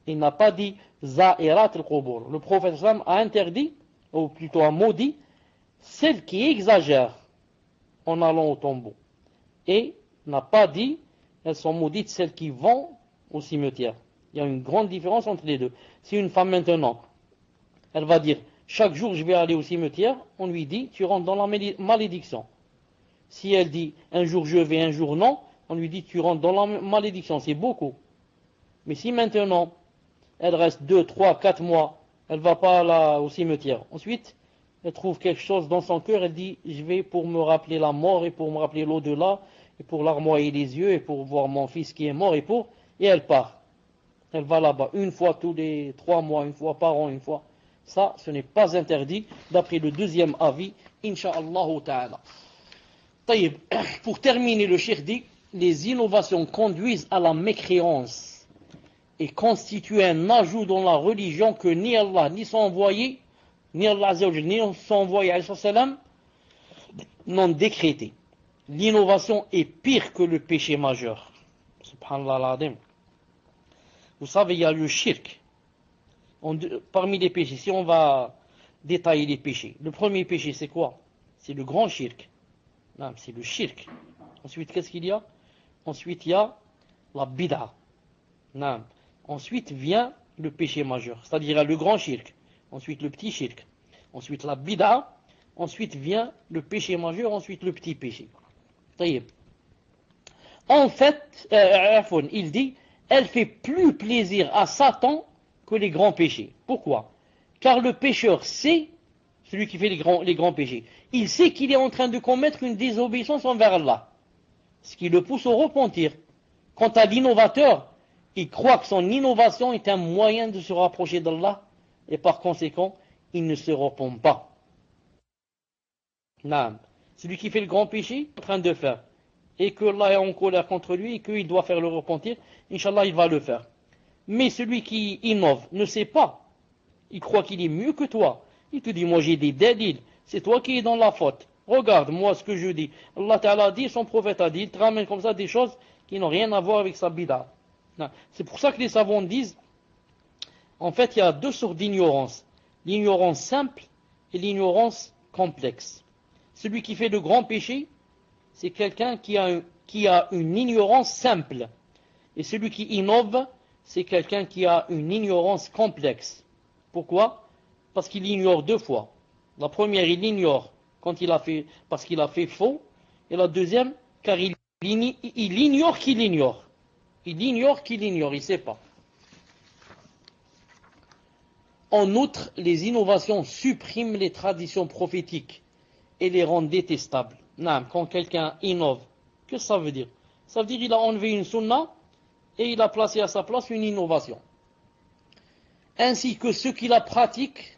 Il n'a pas dit za'irat al-qubur. Le prophète a interdit, ou plutôt a maudit, celles qui exagèrent en allant au tombeau. Et n'a pas dit, elles sont maudites celles qui vont au cimetière. Il y a une grande différence entre les deux. Si une femme maintenant, elle va dire, chaque jour je vais aller au cimetière, on lui dit, tu rentres dans la malédiction. Si elle dit, un jour je vais, un jour non, on lui dit, tu rentres dans la malédiction. C'est beaucoup. Mais si maintenant, elle reste 2, 3, 4 mois, elle ne va pas là, au cimetière. Ensuite, elle trouve quelque chose dans son cœur, elle dit, je vais pour me rappeler la mort et pour me rappeler l'au-delà, et pour larmoyer les yeux, et pour voir mon fils qui est mort, et elle part. Elle va là-bas, une fois tous les 3 mois, une fois par an, une fois. Ça, ce n'est pas interdit, d'après le deuxième avis, Inch'Allah ta'ala. Taïb, pour terminer, le cheikh dit, les innovations conduisent à la mécréance et constituent un ajout dans la religion que ni Allah, ni son envoyé, ni Allah ni son envoyé n'ont décrété. L'innovation est pire que le péché majeur. Subhanallah l'adem. Vous savez, il y a le shirk. Parmi les péchés, si on va détailler les péchés, le premier péché, c'est quoi? C'est le grand shirk. Non, c'est le shirk. Ensuite, qu'est-ce qu'il y a? Ensuite, il y a la bid'a. Non. Ensuite vient le péché majeur, c'est-à-dire le grand shirk. Ensuite, le petit shirk. Ensuite, la bid'a. Ensuite vient le péché majeur. Ensuite, le petit péché. En fait, il dit, elle fait plus plaisir à Satan que les grands péchés. Pourquoi? Car le pécheur sait, celui qui fait les grands péchés, il sait qu'il est en train de commettre une désobéissance envers Allah, ce qui le pousse au repentir. Quant à l'innovateur, il croit que son innovation est un moyen de se rapprocher d'Allah, et par conséquent, il ne se repent pas. Non. Celui qui fait le grand péché, il est en train de faire, et que Allah est en colère contre lui, et qu'il doit faire le repentir, Inch'Allah, il va le faire. Mais celui qui innove ne sait pas. Il croit qu'il est mieux que toi. Il te dit, moi j'ai des dalils, c'est toi qui es dans la faute. Regarde, moi ce que je dis. Allah Ta'ala a dit, son prophète a dit, il te ramène comme ça des choses qui n'ont rien à voir avec sa bid'a. C'est pour ça que les savants disent, en fait, il y a deux sortes d'ignorance. L'ignorance simple et l'ignorance complexe. Celui qui fait le grand péché, c'est quelqu'un qui a une ignorance simple. Et celui qui innove, c'est quelqu'un qui a une ignorance complexe. Pourquoi? Parce qu'il ignore deux fois. La première, il ignore parce qu'il a fait faux. Et la deuxième, car il ignore qu'il ignore. Il ignore qu'il ignore, il ne sait pas. En outre, les innovations suppriment les traditions prophétiques et les rendent détestables. Non, quand quelqu'un innove, qu'est-ce que ça veut dire? Ça veut dire qu'il a enlevé une sunna et il a placé à sa place une innovation. Ainsi que ceux qui la pratiquent,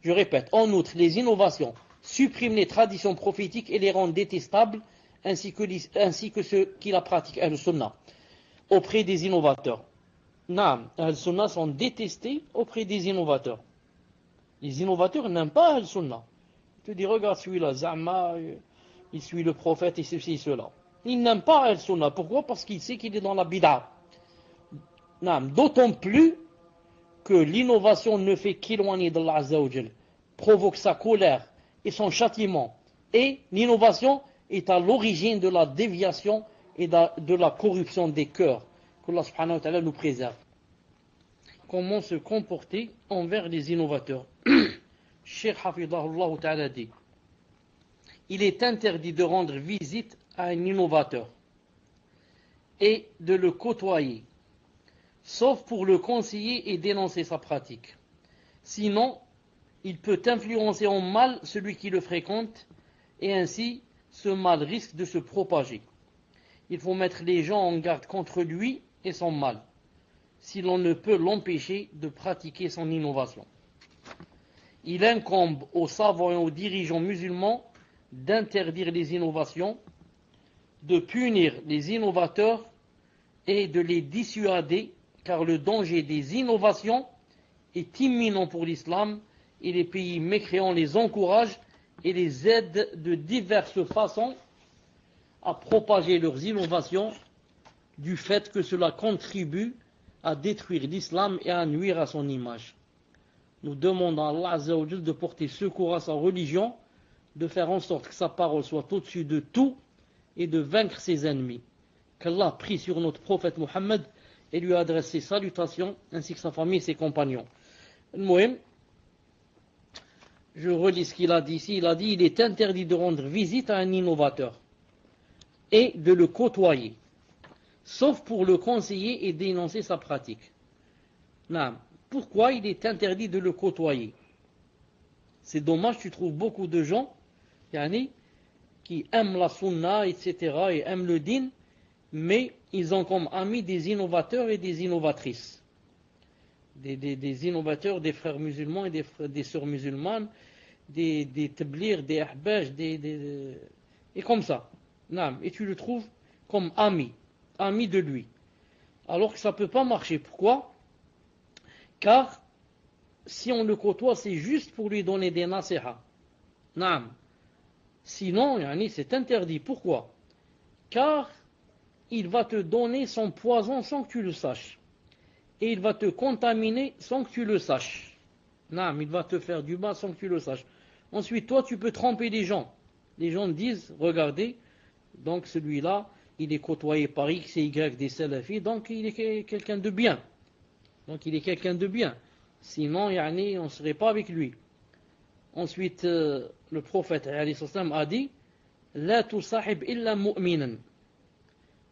je répète, en outre, les innovations suppriment les traditions prophétiques et les rendent détestables, ainsi que ceux qui la pratiquent, al-sunnah, auprès des innovateurs. Al-sunnah sont détestés auprès des innovateurs. Les innovateurs n'aiment pas al-sunnah. Tu te dis, regarde celui-là, Zama, il suit le prophète et ceci et cela. Il n'aime pas al-sunnah. Pourquoi? Parce qu'il sait qu'il est dans la bid'a. D'autant plus que l'innovation ne fait qu'éloigner d'Allah Azza wa Jal, provoque sa colère et son châtiment. Et l'innovation est à l'origine de la déviation et de la corruption des cœurs. Qu'Allah subhanahu wa ta'ala nous préserve. Comment se comporter envers les innovateurs? Cheikh Hafidahullah ta'ala dit: il est interdit de rendre visite à un innovateur et de le côtoyer, sauf pour le conseiller et dénoncer sa pratique. Sinon, il peut influencer en mal celui qui le fréquente, et ainsi ce mal risque de se propager. Il faut mettre les gens en garde contre lui et son mal, si l'on ne peut l'empêcher de pratiquer son innovation. Il incombe aux savants et aux dirigeants musulmans d'interdire les innovations, de punir les innovateurs et de les dissuader, car le danger des innovations est imminent pour l'islam et les pays mécréants les encouragent et les aident de diverses façons à propager leurs innovations, du fait que cela contribue à détruire l'islam et à nuire à son image. Nous demandons à Allah Azza wa Jal de porter secours à sa religion, de faire en sorte que sa parole soit au-dessus de tout et de vaincre ses ennemis. Qu'Allah prie sur notre prophète Mohammed et lui adresse ses salutations, ainsi que sa famille et ses compagnons. Mouhim, je relis ce qu'il a dit ici. Il a dit: il est interdit de rendre visite à un innovateur et de le côtoyer, sauf pour le conseiller et dénoncer sa pratique. Non. Pourquoi il est interdit de le côtoyer? C'est dommage, tu trouves beaucoup de gens qui aiment la sunna, etc., et aiment le din, mais ils ont comme amis des innovateurs et des innovatrices. Des innovateurs, des frères musulmans et des sœurs musulmanes, des tablirs, des ahbaj, et comme ça. Non. Et tu le trouves comme ami de lui. Alors que ça ne peut pas marcher. Pourquoi? Car si on le côtoie, c'est juste pour lui donner des nasiha. Naam. Sinon, c'est interdit. Pourquoi? Car il va te donner son poison sans que tu le saches. Et il va te contaminer sans que tu le saches. Naam, il va te faire du mal sans que tu le saches. Ensuite, toi, tu peux tromper les gens. Les gens disent: regardez, donc celui-là, il est côtoyé par X et Y des salafis, donc il est quelqu'un de bien. Sinon, on ne serait pas avec lui. Ensuite, le prophète a dit: La tusahib illa mu'minan.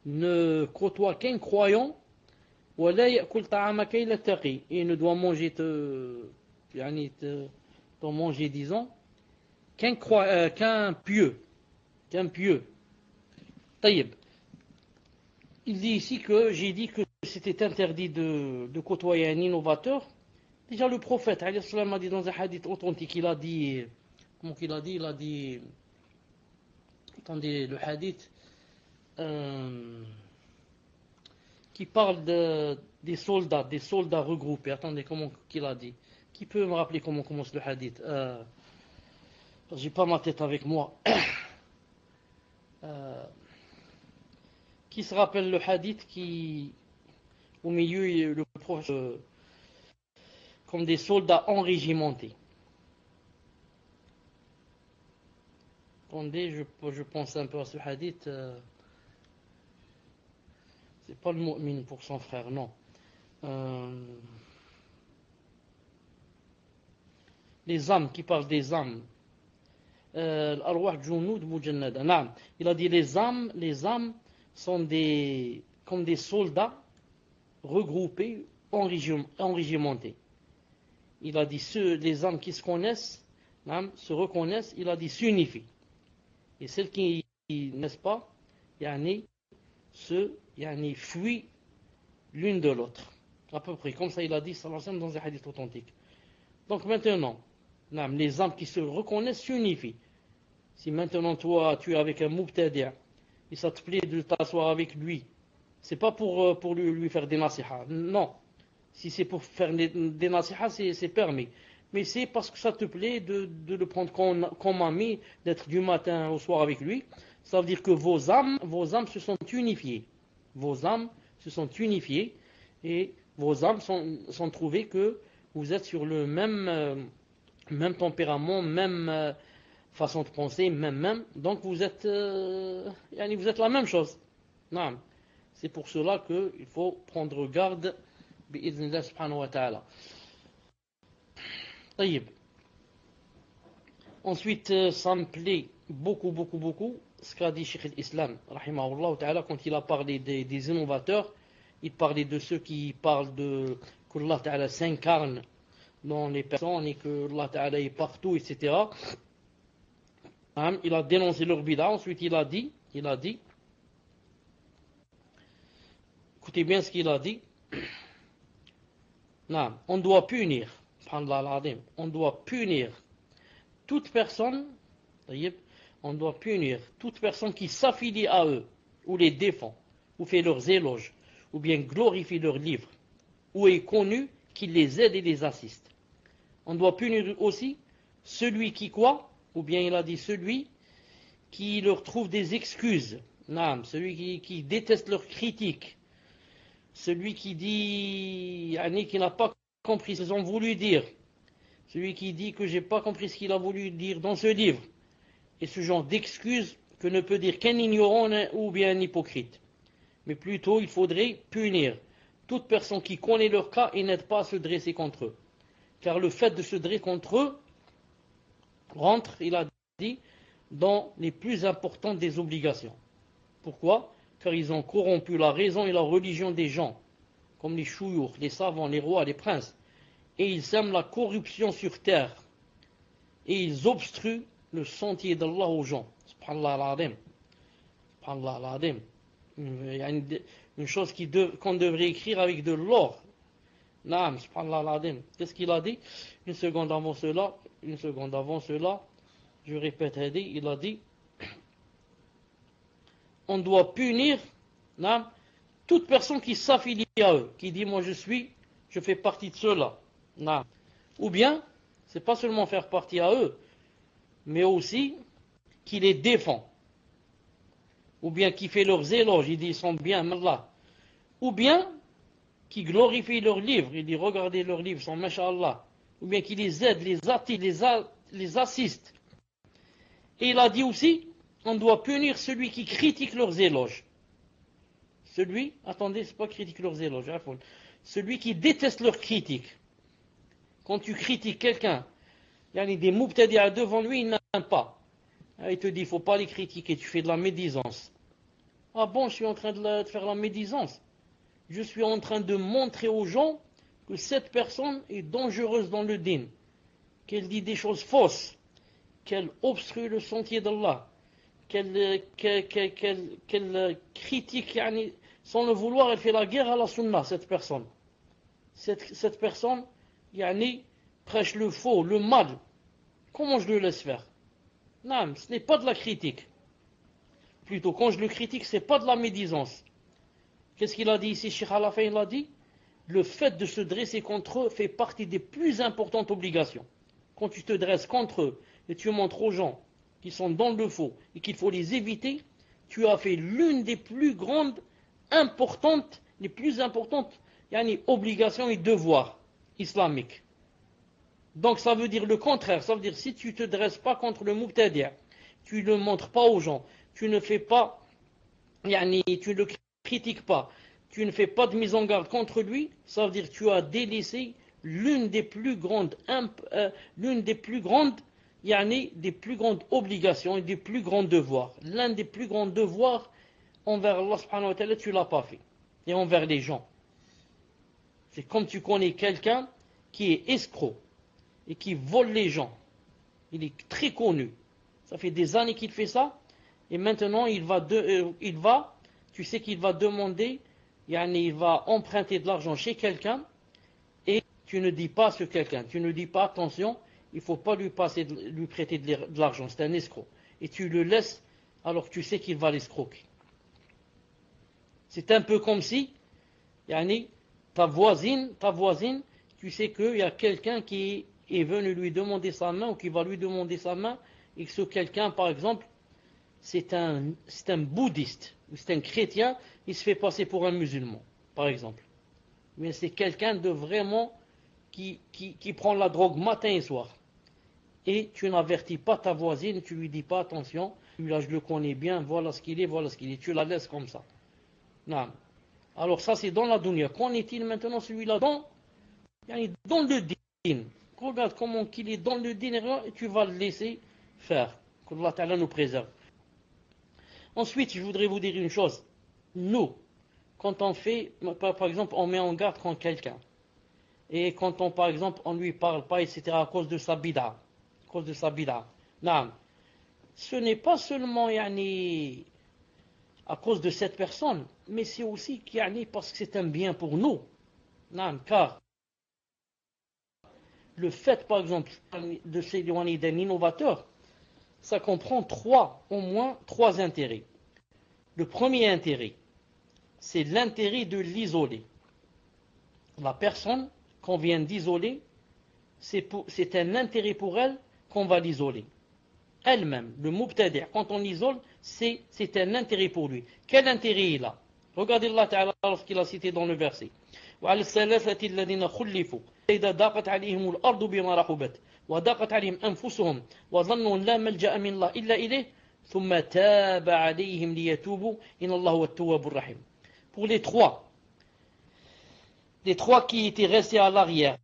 Ne côtoie qu'un croyant. Wa la ya'kul ta'amaka illa taqi. Et ne doit manger disons, qu'un pieux. Taïb. Il dit ici que j'ai dit que c'était interdit de côtoyer un innovateur. Déjà le prophète a dit dans un hadith authentique, il a dit, comment qu'il a dit? Il a dit, attendez, le hadith qui parle des soldats regroupés. Attendez, comment qu'il a dit? Qui peut me rappeler comment commence le hadith? J'ai pas ma tête avec moi. Qui se rappelle le hadith qui, au milieu, le prophète, comme des soldats enrégimentés? Attendez, je pense un peu à ce hadith. C'est pas le mu'min pour son frère, non. Les âmes, qui parlent des âmes. Al-arwah junud mujannada. Naam. Il a dit les âmes sont comme des soldats regroupés, enrégimentés. Il a dit les âmes qui se connaissent, se reconnaissent, il a dit s'unifient. Et celles qui n'est-ce pas, fuient l'une de l'autre. À peu près, comme ça il a dit sallallahu alayhi wa sallam dans un hadith authentique. Donc maintenant, les âmes qui se reconnaissent s'unifient. Si maintenant toi tu es avec un mubtadi' et ça te plaît de t'asseoir avec lui, c'est pas pour lui faire des nasiha. Non. Si c'est pour faire des nasiha, c'est permis. Mais c'est parce que ça te plaît de le prendre comme ami, d'être du matin au soir avec lui. Ça veut dire que vos âmes se sont unifiées. Vos âmes se sont unifiées. Et Vos âmes sont trouvées que vous êtes sur le même tempérament, même façon de penser, même. Donc vous êtes la même chose. Non. C'est pour cela qu'il faut prendre garde. Bi'idhnillah subhanahu wa ta'ala. طيب. Ensuite, ça me plaît beaucoup ce qu'a dit Cheikh l'Islam, rahimahullah ta'ala, quand il a parlé des innovateurs. Il parlait de ceux qui parlent de que Allah ta'ala s'incarne dans les personnes et que Allah ta'ala est partout, etc. Il a dénoncé leur bid'a. Ensuite il a dit, écoutez bien ce qu'il a dit, on doit punir, on doit punir toute personne, qui s'affilie à eux, ou les défend, ou fait leurs éloges, ou bien glorifie leurs livres, ou est connu qui les aide et les assiste. On doit punir aussi celui qui quoi, ou bien il a dit celui qui leur trouve des excuses, celui qui déteste leurs critiques, celui qui dit qui n'a pas compris ce qu'ils ont voulu dire, celui qui dit que j'ai pas compris ce qu'il a voulu dire dans ce livre, et ce genre d'excuses que ne peut dire qu'un ignorant ou bien un hypocrite. Mais plutôt il faudrait punir toute personne qui connaît leur cas et n'aide pas à se dresser contre eux. Car le fait de se dresser contre eux rentre, il a dit, dans les plus importantes des obligations. Pourquoi? Car ils ont corrompu la raison et la religion des gens, comme les chouyours, les savants, les rois, les princes. Et ils sèment la corruption sur terre. Et ils obstruent le sentier d'Allah aux gens. Subhanallah al-Azim. Subhanallah al-Azim. Une chose qu'on devrait écrire avec de l'or. Naam, subhanallah al-Azim. Qu'est-ce qu'il a dit? Une seconde avant cela, je répète, il a dit, on doit punir toute personne qui s'affilie à eux, qui dit moi je fais partie de ceux-là. Ou bien, c'est pas seulement faire partie à eux, mais aussi qui les défend. Ou bien qui fait leurs éloges, il dit ils sont bien, Allah. Ou bien qui glorifie leurs livres, il dit regardez leurs livres, sont masha'Allah. Ou bien qui les aide, les attire, les assiste. Et il a dit aussi, on doit punir celui qui critique leurs éloges. Attendez, c'est pas critique leurs éloges, celui qui déteste leurs critiques. Quand tu critiques quelqu'un, il y a des mubtadi'a devant lui, il n'aime pas. Il te dit, il ne faut pas les critiquer, tu fais de la médisance. Ah bon, je suis en train de faire la médisance. Je suis en train de montrer aux gens que cette personne est dangereuse dans le din, qu'elle dit des choses fausses, qu'elle obstrue le sentier d'Allah, qu'elle critique, sans le vouloir, elle fait la guerre à la sunna, cette personne. Cette personne, prêche le faux, le mal. Comment je le laisse faire? Non, ce n'est pas de la critique. Plutôt, quand je le critique, ce n'est pas de la médisance. Qu'est-ce qu'il a dit ici, Cheikh à il a dit, le fait de se dresser contre eux fait partie des plus importantes obligations. Quand tu te dresses contre eux et tu montres aux gens qui sont dans le faux et qu'il faut les éviter, tu as fait l'une des plus grandes, importantes, les plus importantes obligations et devoirs islamiques. Donc ça veut dire le contraire, ça veut dire si tu ne te dresses pas contre le mubtadi', tu ne le montres pas aux gens, tu ne fais pas, tu ne le critiques pas, tu ne fais pas de mise en garde contre lui, ça veut dire que tu as délaissé l'une des plus grandes obligations et des plus grands devoirs. L'un des plus grands devoirs envers Allah subhanahu wa ta'ala, tu ne l'as pas fait. Et envers les gens. C'est comme tu connais quelqu'un qui est escroc et qui vole les gens. Il est très connu. Ça fait des années qu'il fait ça. Et maintenant, tu sais qu'il va demander, il va emprunter de l'argent chez quelqu'un. Et tu ne dis pas à ce quelqu'un, tu ne dis pas attention, il ne faut pas lui prêter de l'argent, c'est un escroc. Et tu le laisses alors que tu sais qu'il va l'escroquer. C'est un peu comme si, ta voisine, tu sais qu'il y a quelqu'un qui est venu lui demander sa main ou qui va lui demander sa main, et que ce quelqu'un, par exemple, c'est un bouddhiste, ou c'est un chrétien, il se fait passer pour un musulman, par exemple. mais c'est quelqu'un de vraiment qui prend la drogue matin et soir. Et tu n'avertis pas ta voisine, tu lui dis pas attention, lui-là je le connais bien, voilà ce qu'il est, voilà ce qu'il est. Tu la laisses comme ça. Non. Alors ça c'est dans la dunya. Qu'en est-il maintenant celui-là dans le din? Regarde comment qu'il est dans le din et tu vas le laisser faire. Qu'Allah Ta'ala nous préserve. Ensuite, je voudrais vous dire une chose. Nous, quand on fait, par exemple, on met en garde contre quelqu'un. Et quand on, par exemple, on lui parle pas, etc., à cause de sa bid'a. À cause de sa bid'a. Non. Ce n'est pas seulement à cause de cette personne, mais c'est aussi parce que c'est un bien pour nous. Non, car le fait, par exemple, de s'éloigner d'un innovateur, ça comprend au moins trois intérêts. Le premier intérêt, c'est l'intérêt de l'isoler. La personne qu'on vient d'isoler, c'est un intérêt pour elle qu'on va l'isoler. Elle-même, le mubtadi', quand on l'isole, c'est un intérêt pour lui. Quel intérêt il a? Regardez Allah Ta'ala lorsqu'il a cité dans le verset. وعلى الثلاثة الذين خلفوا إذا ضاقت عليهم الأرض بما رحبت وضاقت عليهم أنفسهم وظنوا لا ملجأ من الله إلا إليه ثم تاب عليهم ليتوبوا إن الله هو التواب الرحيم. Pour les trois qui étaient restés à l'arrière,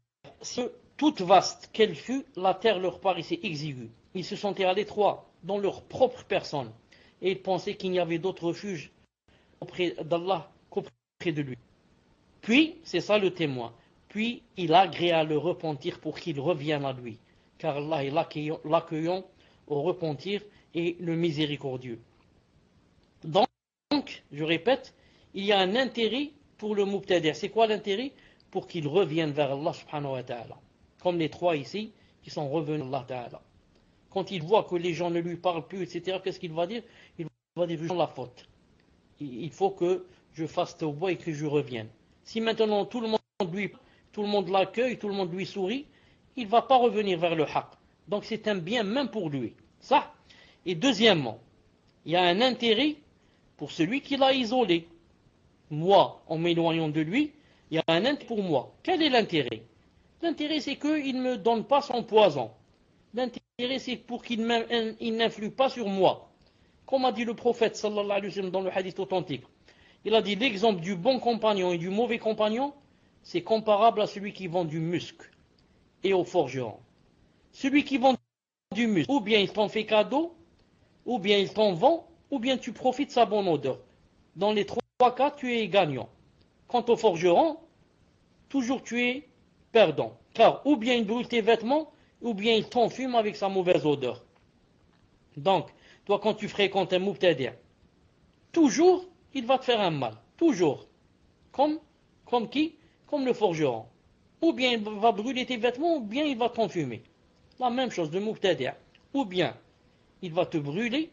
toute vaste qu'elle fut, la terre leur paraissait exiguë. Ils se sentaient à l'étroit dans leur propre personne et ils pensaient qu'il n'y avait d'autre refuge auprès d'Allah qu'auprès de lui. Puis, c'est ça le témoin, puis il agréa le repentir pour qu'il revienne à lui, car Allah est l'accueillant au repentir et le miséricordieux. Donc, je répète, il y a un intérêt pour le mubtadi'. C'est quoi l'intérêt? Pour qu'il revienne vers Allah subhanahu wa ta'ala. Comme les trois ici qui sont revenus à Allah ta'ala. Quand il voit que les gens ne lui parlent plus, etc., qu'est-ce qu'il va dire? Il va dire, je la faute. Il faut que je fasse tawbah et que je revienne. Si maintenant tout le monde l'accueille, tout le monde lui sourit, il ne va pas revenir vers le haqq. Donc c'est un bien même pour lui. Ça. Et deuxièmement, il y a un intérêt pour celui qui l'a isolé. Moi, en m'éloignant de lui, il y a un intérêt pour moi. Quel est l'intérêt? L'intérêt, c'est qu'il ne me donne pas son poison. L'intérêt, c'est pour qu'il n'influe pas sur moi. Comme a dit le prophète, sallallahu alayhi wa sallam, dans le hadith authentique. Il a dit, l'exemple du bon compagnon et du mauvais compagnon, c'est comparable à celui qui vend du musc et au forgeron. Celui qui vend du musc, ou bien il t'en fait cadeau, ou bien il t'en vend, ou bien tu profites de sa bonne odeur. Dans les trois cas, tu es gagnant. Quant au forgeron, toujours tu es perdant. Car ou bien il brûle tes vêtements, ou bien il t'enfume avec sa mauvaise odeur. Donc, toi quand tu fréquentes un mubtadi', toujours il va te faire un mal. Toujours. Comme qui? Comme le forgeron. Ou bien il va brûler tes vêtements, ou bien il va t'enfumer. La même chose de mubtadi'. Ou bien il va te brûler,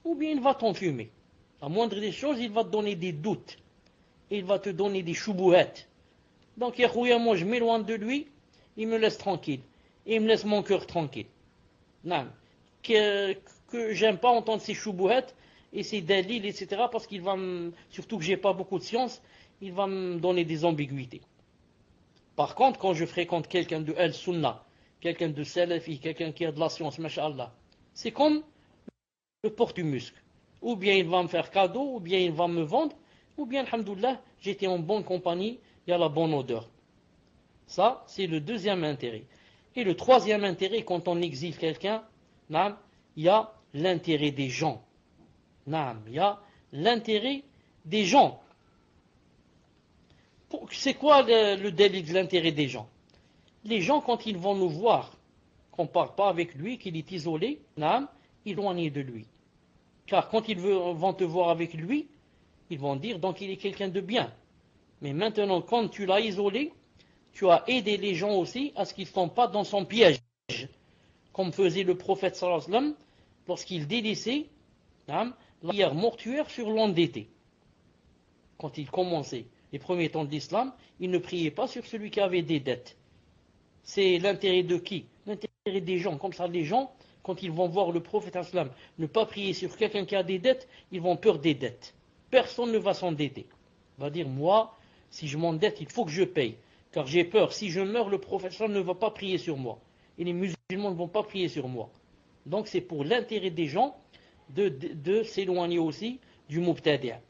ou bien il va t'enfumer. La moindre des choses, il va te donner des doutes. Il va te donner des choubouettes. Donc, moi je m'éloigne de lui, il me laisse tranquille. Et il me laisse mon cœur tranquille. Non. Que j'aime pas entendre ces choubouettes et ces dalils, etc. Parce qu'il va surtout que j'ai pas beaucoup de science, il va me donner des ambiguïtés. Par contre, quand je fréquente quelqu'un de al-sunnah, quelqu'un de salafi, quelqu'un qui a de la science, masha'Allah, c'est comme le porte du muscle. Ou bien il va me faire cadeau, ou bien il va me vendre, ou bien, alhamdoulilah, j'étais en bonne compagnie, il y a la bonne odeur. Ça, c'est le deuxième intérêt. Et le troisième intérêt, quand on exile quelqu'un, il y a l'intérêt des gens. Il y a l'intérêt des gens. C'est quoi le délit de l'intérêt des gens? Les gens, quand ils vont nous voir, qu'on ne parle pas avec lui, qu'il est isolé, ils vont éloigner de lui. Car quand ils vont te voir avec lui, ils vont dire donc il est quelqu'un de bien. Mais maintenant, quand tu l'as isolé, tu as aidé les gens aussi à ce qu'ils ne tombent pas dans son piège. Comme faisait le prophète sallallahu alayhi wa sallam lorsqu'il délaissait la prière mortuaire sur l'endetté. Quand il commençait les premiers temps de l'islam, il ne priait pas sur celui qui avait des dettes. C'est l'intérêt de qui? L'intérêt des gens. Comme ça, les gens, quand ils vont voir le prophète sallallahu alayhi wa sallam ne pas prier sur quelqu'un qui a des dettes, ils vont peur des dettes. Personne ne va s'endetter. Il va dire, moi, Si je m'endette, il faut que je paye. Car j'ai peur, si je meurs, le professeur ne va pas prier sur moi. Et les musulmans ne vont pas prier sur moi. Donc c'est pour l'intérêt des gens de s'éloigner aussi du mubtadi'.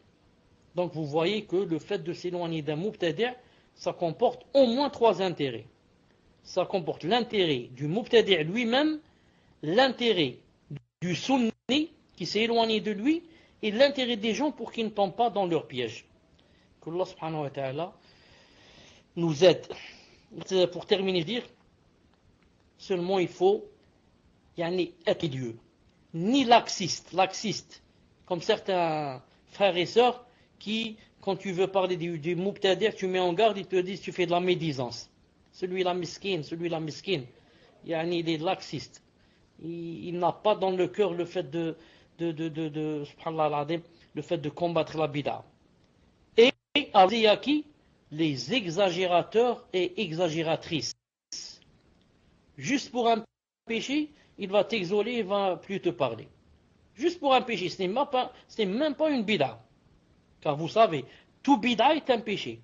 Donc vous voyez que le fait de s'éloigner d'un mubtadi', ça comporte au moins trois intérêts. Ça comporte l'intérêt du mubtadi' lui-même, l'intérêt du sunni qui s'est éloigné de lui, et l'intérêt des gens pour qu'ils ne tombent pas dans leur piège. Que Allah subhanahu wa ta'ala nous aide. Pour terminer, dire, seulement il faut être Dieu. Ni laxiste, comme certains frères et sœurs qui, quand tu veux parler du mubtadi', tu mets en garde, ils te disent tu fais de la médisance. Celui-là miskin, il est laxiste. Il n'a pas dans le cœur le fait le fait de combattre la bid'a. Et il y a qui? Les exagérateurs et exagératrices. Juste pour un péché, il va t'exoler, il va plus te parler. Juste pour un péché, ce n'est même pas une bid'a. Car vous savez, tout bid'a est un péché.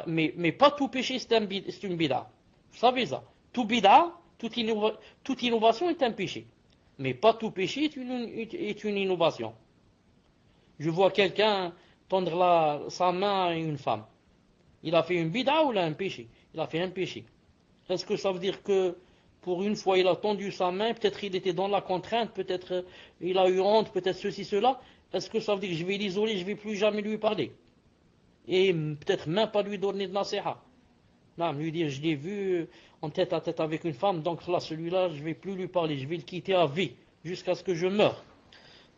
Mais pas tout péché c'est une bid'a. Vous savez ça. Tout bid'a, toute innovation est un péché. Mais pas tout péché est une innovation. Je vois quelqu'un tendre sa main à une femme. Il a fait une bid'a ou il a un péché? Il a fait un péché. Est-ce que ça veut dire que pour une fois il a tendu sa main, peut-être il était dans la contrainte, peut-être il a eu honte, peut-être ceci, cela? Est-ce que ça veut dire que je vais l'isoler, je ne vais plus jamais lui parler? Et peut-être même pas lui donner de nasiha. Non, lui dire je l'ai vu en tête à tête avec une femme, donc là celui-là je ne vais plus lui parler, je vais le quitter à vie, jusqu'à ce que je meure.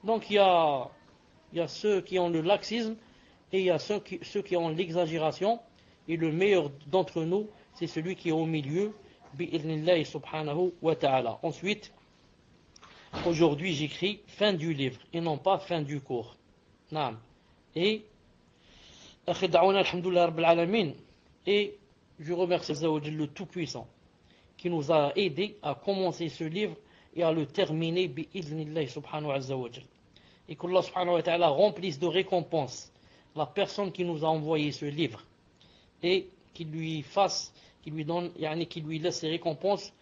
Donc il y a ceux qui ont le laxisme et il y a ceux qui ont l'exagération. Et le meilleur d'entre nous, c'est celui qui est au milieu. Bi'idhnillahi subhanahu wa ta'ala. Ensuite, aujourd'hui j'écris fin du livre et non pas fin du cours. Naam. Et et je remercie le Tout-Puissant qui nous a aidés à commencer ce livre et à le terminer bi'idhnillahi subhanahu wa ta'ala. Et qu'Allah subhanahu wa ta'ala remplisse de récompenses la personne qui nous a envoyé ce livre et qu'il lui donne, qu'il lui laisse ses récompenses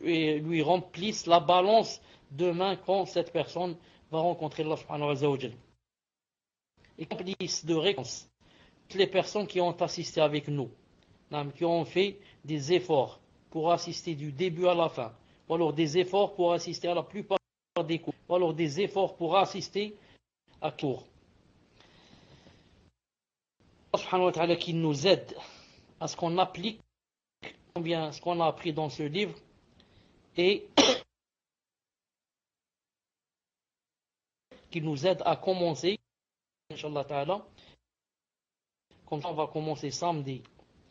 et lui remplisse la balance demain quand cette personne va rencontrer Allah subhanahu wa ta'ala. Et qu'il remplisse de récompenses toutes les personnes qui ont assisté avec nous, qui ont fait des efforts pour assister du début à la fin, ou alors des efforts pour assister à la plupart des cours, ou alors des efforts pour assister à cours. Allah subhanahu wa ta'ala qui nous aide à ce qu'on applique bien ce qu'on a appris dans ce livre et qui nous aide à commencer, Inch'Allah ta'ala. Comme ça on va commencer samedi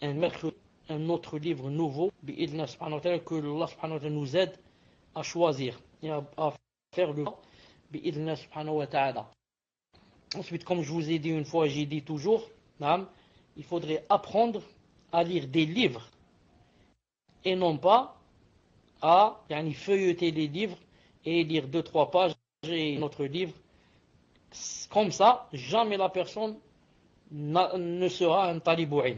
un mercredi un autre livre nouveau bi'idna subhanahu wa ta'ala, que Allah subhanahu wa ta'ala nous aide à choisir et à faire le bi'idna subhanahu wa ta'ala. Ensuite, comme je vous ai dit une fois, j'ai dit toujours, il faudrait apprendre à lire des livres et non pas à feuilleter les livres et lire 2-3 pages et notre livre. Comme ça, jamais la personne ne sera un talibouin.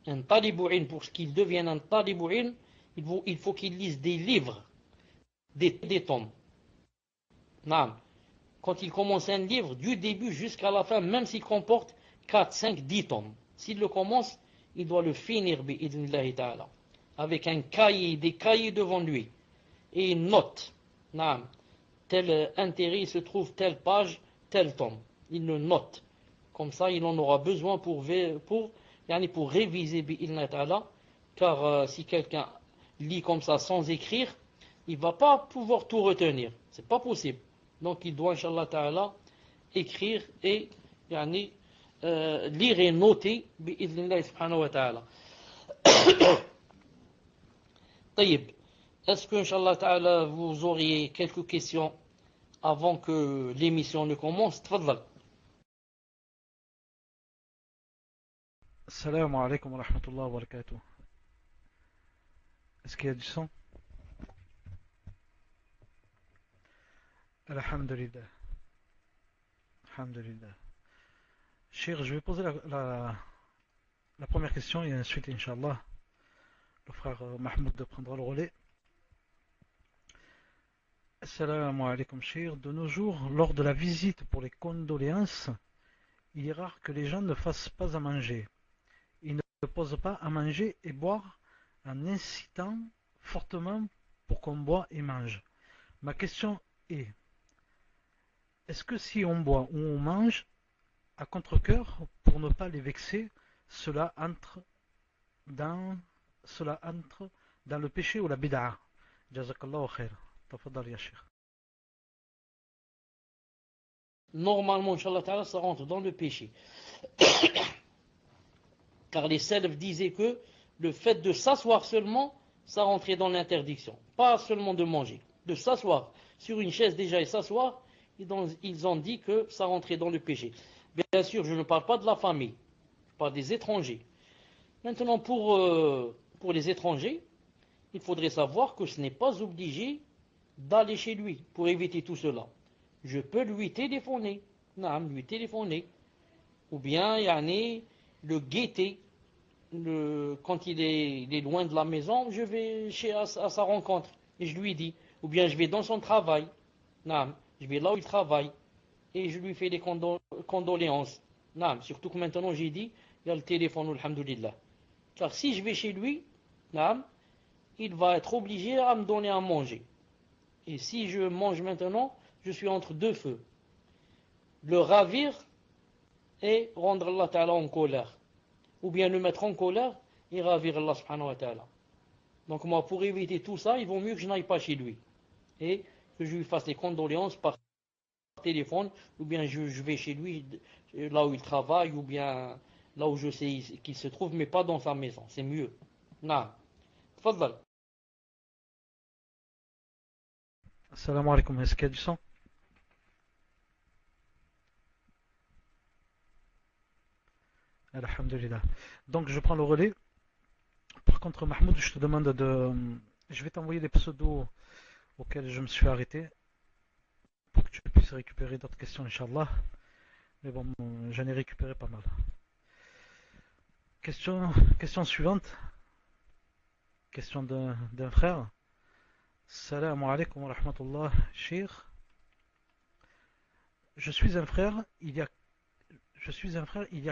Un talibouin, pour qu'il devienne un talibouin, il faut qu'il lise des livres, des tomes. Non. Quand il commence un livre, du début jusqu'à la fin, même s'il comporte 4, 5, 10 tomes, s'il le commence, il doit le finir bi'idhnillahi ta'ala, avec un cahier, des cahiers devant lui, et une note. Non. Tel intérêt se trouve telle page, tel tome. Il le note. Comme ça, il en aura besoin pour réviser bi'idhnillahi ta'ala, car si quelqu'un lit comme ça sans écrire, il ne va pas pouvoir tout retenir. C'est pas possible. Donc il doit, Inch'Allah ta'ala, écrire et lire et noter bi'idhnillahi subhanahu wa ta'ala. طيب. Est-ce que, Inch'Allah ta'ala, vous auriez quelques questions avant que l'émission ne commence? Tfadlal. Salam alaikum wa rahmatullahi wa barakatuh. Est-ce qu'il y a du son? Alhamdulillah. Alhamdulillah. Cher, je vais poser la première question et ensuite, Inch'Allah, le frère Mahmoud prendra le relais. Assalamu alaikum, Cheikh. De nos jours, lors de la visite pour les condoléances, il est rare que les gens ne fassent pas à manger. Ils ne posent pas à manger et boire en incitant fortement pour qu'on boit et mange. Ma question est, est-ce que si on boit ou on mange à contre-cœur pour ne pas les vexer, cela entre dans, cela entre dans le péché ou la bid'a? Jazakallahu khair. Tafadal ya Cheikh. Normalement, Inch'Allah Ta'ala, ça rentre dans le péché. Car les salafs disaient que le fait de s'asseoir seulement, ça rentrait dans l'interdiction. Pas seulement de manger. De s'asseoir sur une chaise déjà et s'asseoir, ils ont dit que ça rentrait dans le péché. Bien sûr, je ne parle pas de la famille. Je parle des étrangers. Maintenant, pour les étrangers, il faudrait savoir que ce n'est pas obligé d'aller chez lui pour éviter tout cela. Je peux lui téléphoner. Non, lui téléphoner. Ou bien, le guetter. Quand il est loin de la maison, je vais à sa rencontre. Et je lui dis. Ou bien, je vais dans son travail. Non, je vais là où il travaille. Et je lui fais des condoléances. Non, surtout que maintenant, j'ai dit, il y a le téléphone, alhamdoulilah. Car si je vais chez lui, non, il va être obligé à me donner à manger. Et si je mange maintenant, je suis entre deux feux. Le ravir et rendre Allah Ta'ala en colère. Ou bien le mettre en colère et ravir Allah Subhanahu wa Ta'ala. Donc moi, pour éviter tout ça, il vaut mieux que je n'aille pas chez lui. Et que je lui fasse des condoléances par téléphone, ou bien je vais chez lui, là où il travaille, ou bien là où je sais qu'il se trouve, mais pas dans sa maison. C'est mieux. Non. Tfadal. Assalamu alaikum. Est-ce qu'il y a du sang? Alhamdulillah. Donc je prends le relais. Par contre, Mahmoud, je te demande de... Je vais t'envoyer les pseudos auxquels je me suis arrêté pour que tu puisses récupérer d'autres questions, Inch'Allah. Mais bon, j'en ai récupéré pas mal. Question suivante. Question d'un frère. Salam alaikum wa rahmatullah, Cheikh. Je suis un frère. Il y a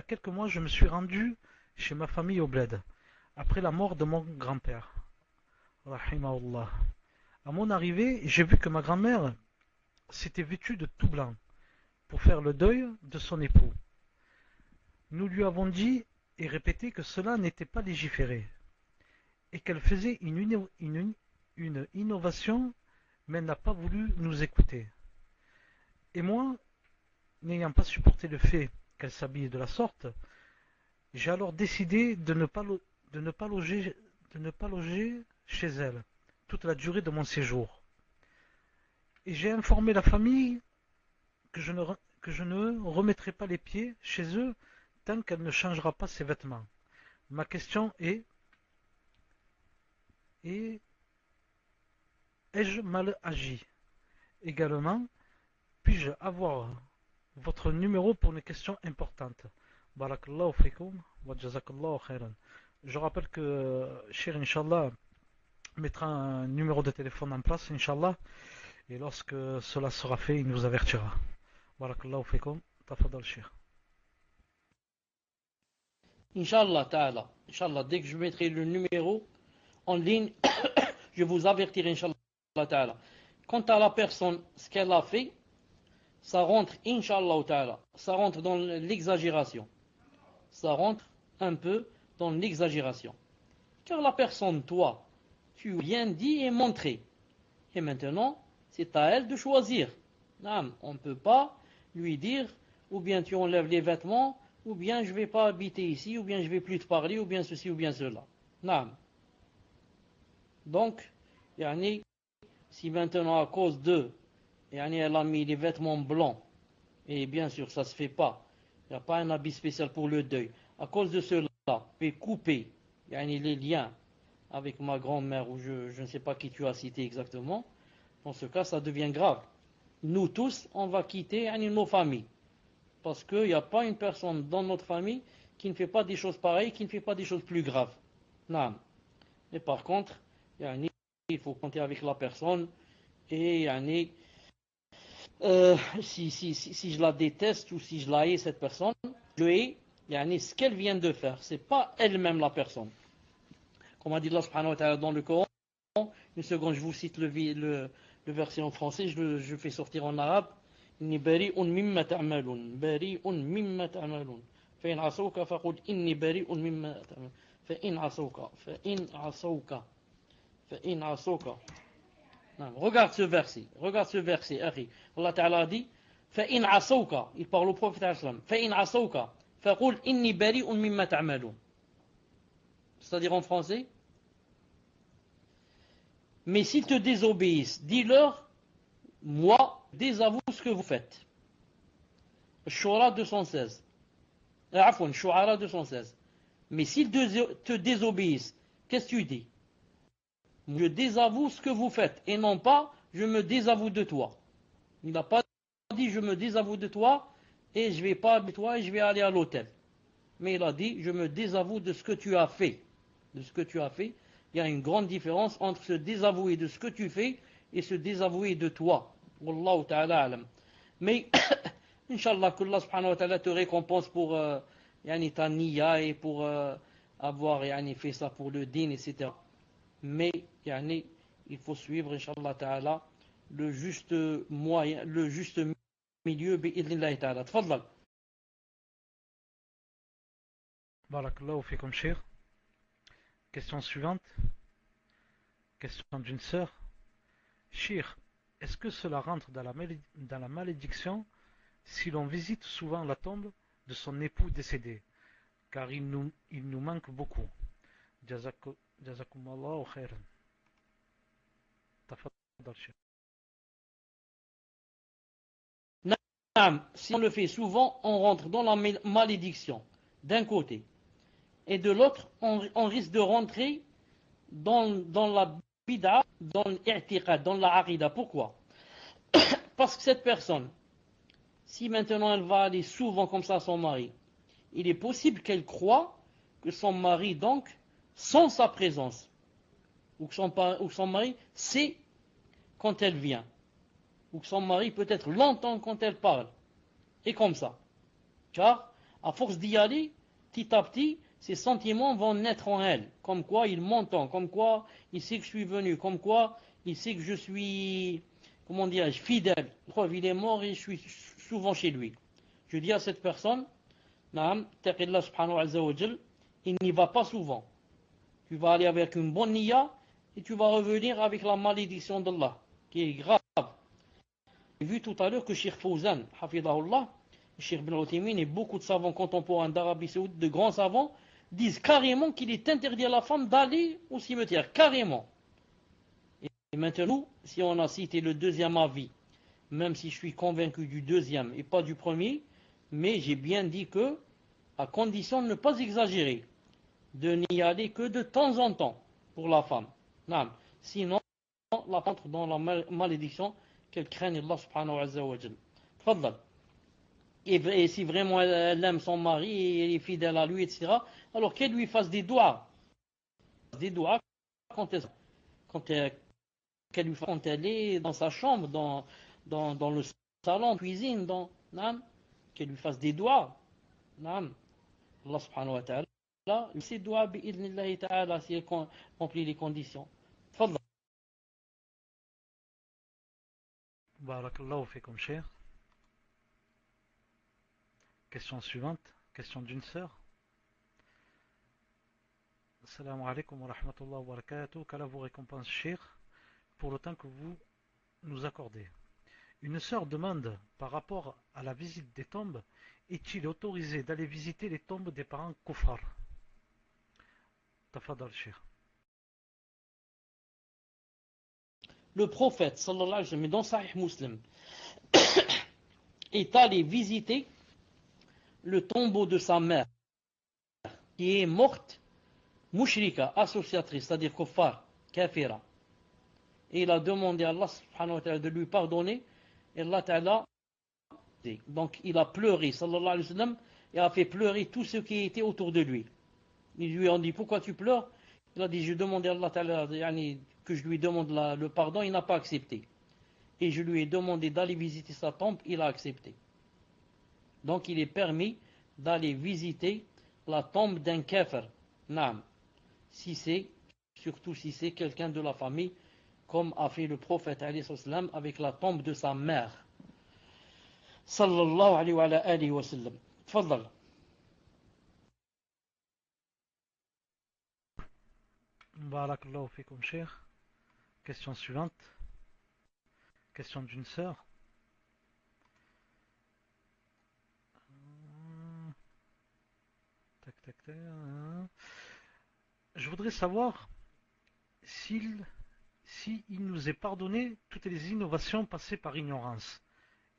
quelques mois, je me suis rendu chez ma famille au bled, après la mort de mon grand-père. Rahimahullah. À mon arrivée, j'ai vu que ma grand-mère s'était vêtue de tout blanc pour faire le deuil de son époux. Nous lui avons dit et répété que cela n'était pas légiféré et qu'elle faisait une innovation, mais elle n'a pas voulu nous écouter. Et moi, n'ayant pas supporté le fait qu'elle s'habille de la sorte, j'ai alors décidé de ne pas loger chez elle toute la durée de mon séjour. Et j'ai informé la famille que je ne remettrai pas les pieds chez eux tant qu'elle ne changera pas ses vêtements. Ma question est, ai-je mal agi? Également, puis-je avoir votre numéro pour une question importante? Barakallahu fikum wa jazakallahu khairan. Je rappelle que Cheikh Inch'Allah mettra un numéro de téléphone en place, Inch'Allah, et lorsque cela sera fait, il nous avertira. Barakallahu fikum, tafadal Cheikh. Inch'Allah Ta'ala. Inch'Allah, dès que je mettrai le numéro en ligne, je vous avertirai, Inch'Allah Ta'ala. Quant à la personne, ce qu'elle a fait, ça rentre, Inch'Allah Ta'ala, ça rentre dans l'exagération. Ça rentre un peu dans l'exagération. Car la personne, toi, tu viens dit et montré. Et maintenant, c'est à elle de choisir. Non, on ne peut pas lui dire, ou bien tu enlèves les vêtements, ou bien je ne vais pas habiter ici, ou bien je ne vais plus te parler, ou bien ceci, ou bien cela. Non. Donc, si maintenant à cause de, elle a mis les vêtements blancs, et bien sûr ça ne se fait pas, il n'y a pas un habit spécial pour le deuil, à cause de cela, peut couper les liens avec ma grand-mère, ou je ne sais pas qui tu as cité exactement, dans ce cas ça devient grave. Nous tous, on va quitter nos familles, parce qu'il n'y a pas une personne dans notre famille qui ne fait pas des choses pareilles, qui ne fait pas des choses plus graves. Non. Mais par contre, il faut compter avec la personne et si je la déteste ou si je la hais cette personne, je hais ce qu'elle vient de faire. C'est pas elle-même la personne. Comme a dit Allah subhanahu wa ta'ala dans le Coran, une seconde, je vous cite le verset en français, je fais sortir en arabe. إني بريء مما تعملون بريء مما تعملون فإن عصوك فقل إني بريء مما تعملون فإن عصوك Non, regarde ce verset, Akhi. Allah Ta'ala dit فإن عصوك, il parle au prophète فإن عصوك فقل إني بريء مما تعملون. C'est-à-dire en français, mais s'ils te désobéissent, dis-leur, moi, désavoue ce que vous faites. Shura 216. Shu'ara 216. Mais s'ils te désobéissent, qu'est-ce que tu dis? Je désavoue ce que vous faites, et non pas, je me désavoue de toi. Il n'a pas dit, je me désavoue de toi, et je vais pas avec toi, et je vais aller à l'hôtel. Mais il a dit, je me désavoue de ce que tu as fait. De ce que tu as fait. Il y a une grande différence entre se désavouer de ce que tu fais et se désavouer de toi. Wallahu ta'ala alam. Mais, Inch'Allah, qu'Allah subhanahu wa ta'ala te récompense pour ta niya et pour avoir fait ça pour le din, etc. Mais, il faut suivre, Inch'Allah ta'ala, le juste moyen, le juste milieu, bi'idnillahi ta'ala. Tfaddal. Barakallahu fikum, Cheikh. Question suivante. Question d'une sœur. Cheikh, est-ce que cela rentre dans la malédiction si l'on visite souvent la tombe de son époux décédé, car il nous manque beaucoup? Jazakumallahu khairan. Tafaddal, Cheikh. Si on le fait souvent, on rentre dans la malédiction, d'un côté. Et de l'autre, on risque de rentrer dans la bid'a, dans l'i'tiqad, dans la aqida. Pourquoi? Parce que cette personne, si maintenant elle va aller souvent comme ça à son mari, il est possible qu'elle croie que son mari, donc, sans sa présence, ou que son mari sait quand elle vient, ou que son mari peut-être l'entend quand elle parle, et comme ça. Car, à force d'y aller, petit à petit, ces sentiments vont naître en elle, comme quoi il m'entend, comme quoi il sait que je suis venu, comme quoi il sait que je suis, comment dirais-je, fidèle. Preuve, il est mort et je suis souvent chez lui. Je dis à cette personne, Naam, taqillah subhanahu wa ta'ala, il n'y va pas souvent. Tu vas aller avec une bonne niya et tu vas revenir avec la malédiction d'Allah, qui est grave. J'ai vu tout à l'heure que Cheikh Fawzan, hafidahullah, Cheikh Ibn Uthaymin et beaucoup de savants contemporains d'Arabie Saoudite, de grands savants, disent carrément qu'il est interdit à la femme d'aller au cimetière, carrément. Et maintenant, si on a cité le deuxième avis, même si je suis convaincu du deuxième et pas du premier, mais j'ai bien dit que, à condition de ne pas exagérer, de n'y aller que de temps en temps pour la femme. Non. Sinon, la rentre dans la malédiction qu'elle craigne Allah subhanahu wa ta'ala. Tfaddal. Et si vraiment elle aime son mari et elle est fidèle à lui, etc., alors qu'elle lui fasse des doigts. Des doigts quand elle est dans sa chambre, dans le salon, cuisine, qu'elle lui fasse des doigts. Allah subhanahu wa ta'ala, ses doigts, bi'idnillahi ta'ala, si elle remplit les conditions. Tfaddal. Barakallahu fikum, Cheikh. Question suivante, question d'une sœur. Assalamu alaikum wa rahmatullahi wa barakatuh. Qu'Allah vous récompense, Cheikh, pour le temps que vous nous accordez. Une sœur demande, par rapport à la visite des tombes, est-il autorisé d'aller visiter les tombes des parents kuffar? Tafadal, Cheikh. Le prophète, sallallahu alayhi wa sallam, dans Sahih Muslim, est allé visiter le tombeau de sa mère, qui est morte, mushrika, associatrice, c'est-à-dire kuffar, kafira. Et il a demandé à Allah subhanahu wa ta'ala de lui pardonner, et Allah ta'ala, donc il a pleuré, sallallahu alayhi wa sallam, et a fait pleurer tous ceux qui étaient autour de lui. Ils lui ont dit pourquoi tu pleures? Il a dit je demandais à Allah Ta'ala que je lui demande le pardon, il n'a pas accepté. Et je lui ai demandé d'aller visiter sa tombe, il a accepté. Donc il est permis d'aller visiter la tombe d'un kafir. Naam. Surtout si c'est quelqu'un de la famille, comme a fait le prophète alayhi salam avec la tombe de sa mère. Sallallahu alayhi wa sallam. Tfaddal. Barakallahu fikum, cher. Question suivante. Question d'une sœur. Tac, tac, tac. Je voudrais savoir s'il nous est pardonné toutes les innovations passées par ignorance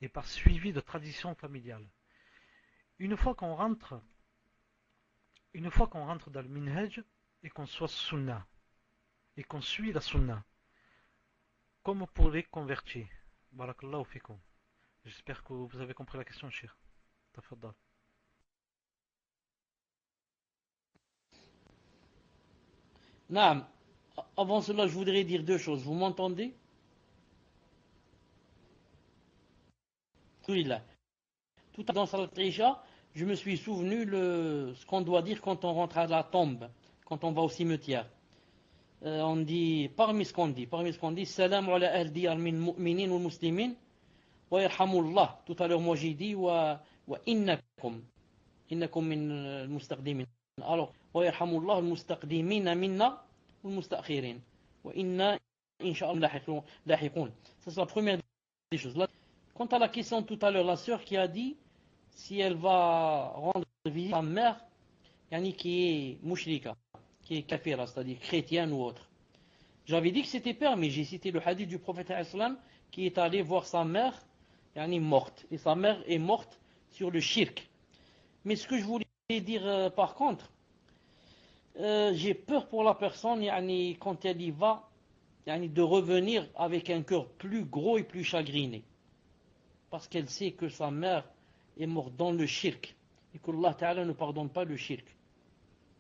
et par suivi de traditions familiales. Une fois qu'on rentre dans le minhaj et qu'on soit sunna et qu'on suit la sunna, comment pour les convertir? Barakallahu fikum. J'espère que vous avez compris la question, cher. Tafaddal. Naam. Avant cela, je voudrais dire deux choses. Vous m'entendez? Oui, là. Tout à l'heure dans Salat Isha, je me suis souvenu ce qu'on doit dire quand on rentre à la tombe, quand on va au cimetière. On dit, parmi ce qu'on dit, Salam ala ahl diyar min mu'minin ou muslimin, wa yarhamullah. Tout à l'heure, moi j'ai dit, wa innakum min mustaqdimin. Alors, wa yarhamullah al-mustaqdimin minna ou al-mustakhirin. Wa inna, insha'Allah, lahiqun. Ça, c'est la première des choses. Là, quant à la question tout à l'heure, la sœur qui a dit, si elle va rendre visite à sa mère, yani qui est mushrika, qui est kafira, c'est-à-dire chrétienne ou autre. J'avais dit que c'était permis. J'ai cité le hadith du prophète islam qui est allé voir sa mère, yani morte. Et sa mère est morte sur le shirk. Mais ce que je voulais dire par contre, j'ai peur pour la personne, yani, quand elle y va, yani, de revenir avec un cœur plus gros et plus chagriné. Parce qu'elle sait que sa mère est morte dans le shirk. Et que Allah Ta'ala ne pardonne pas le shirk.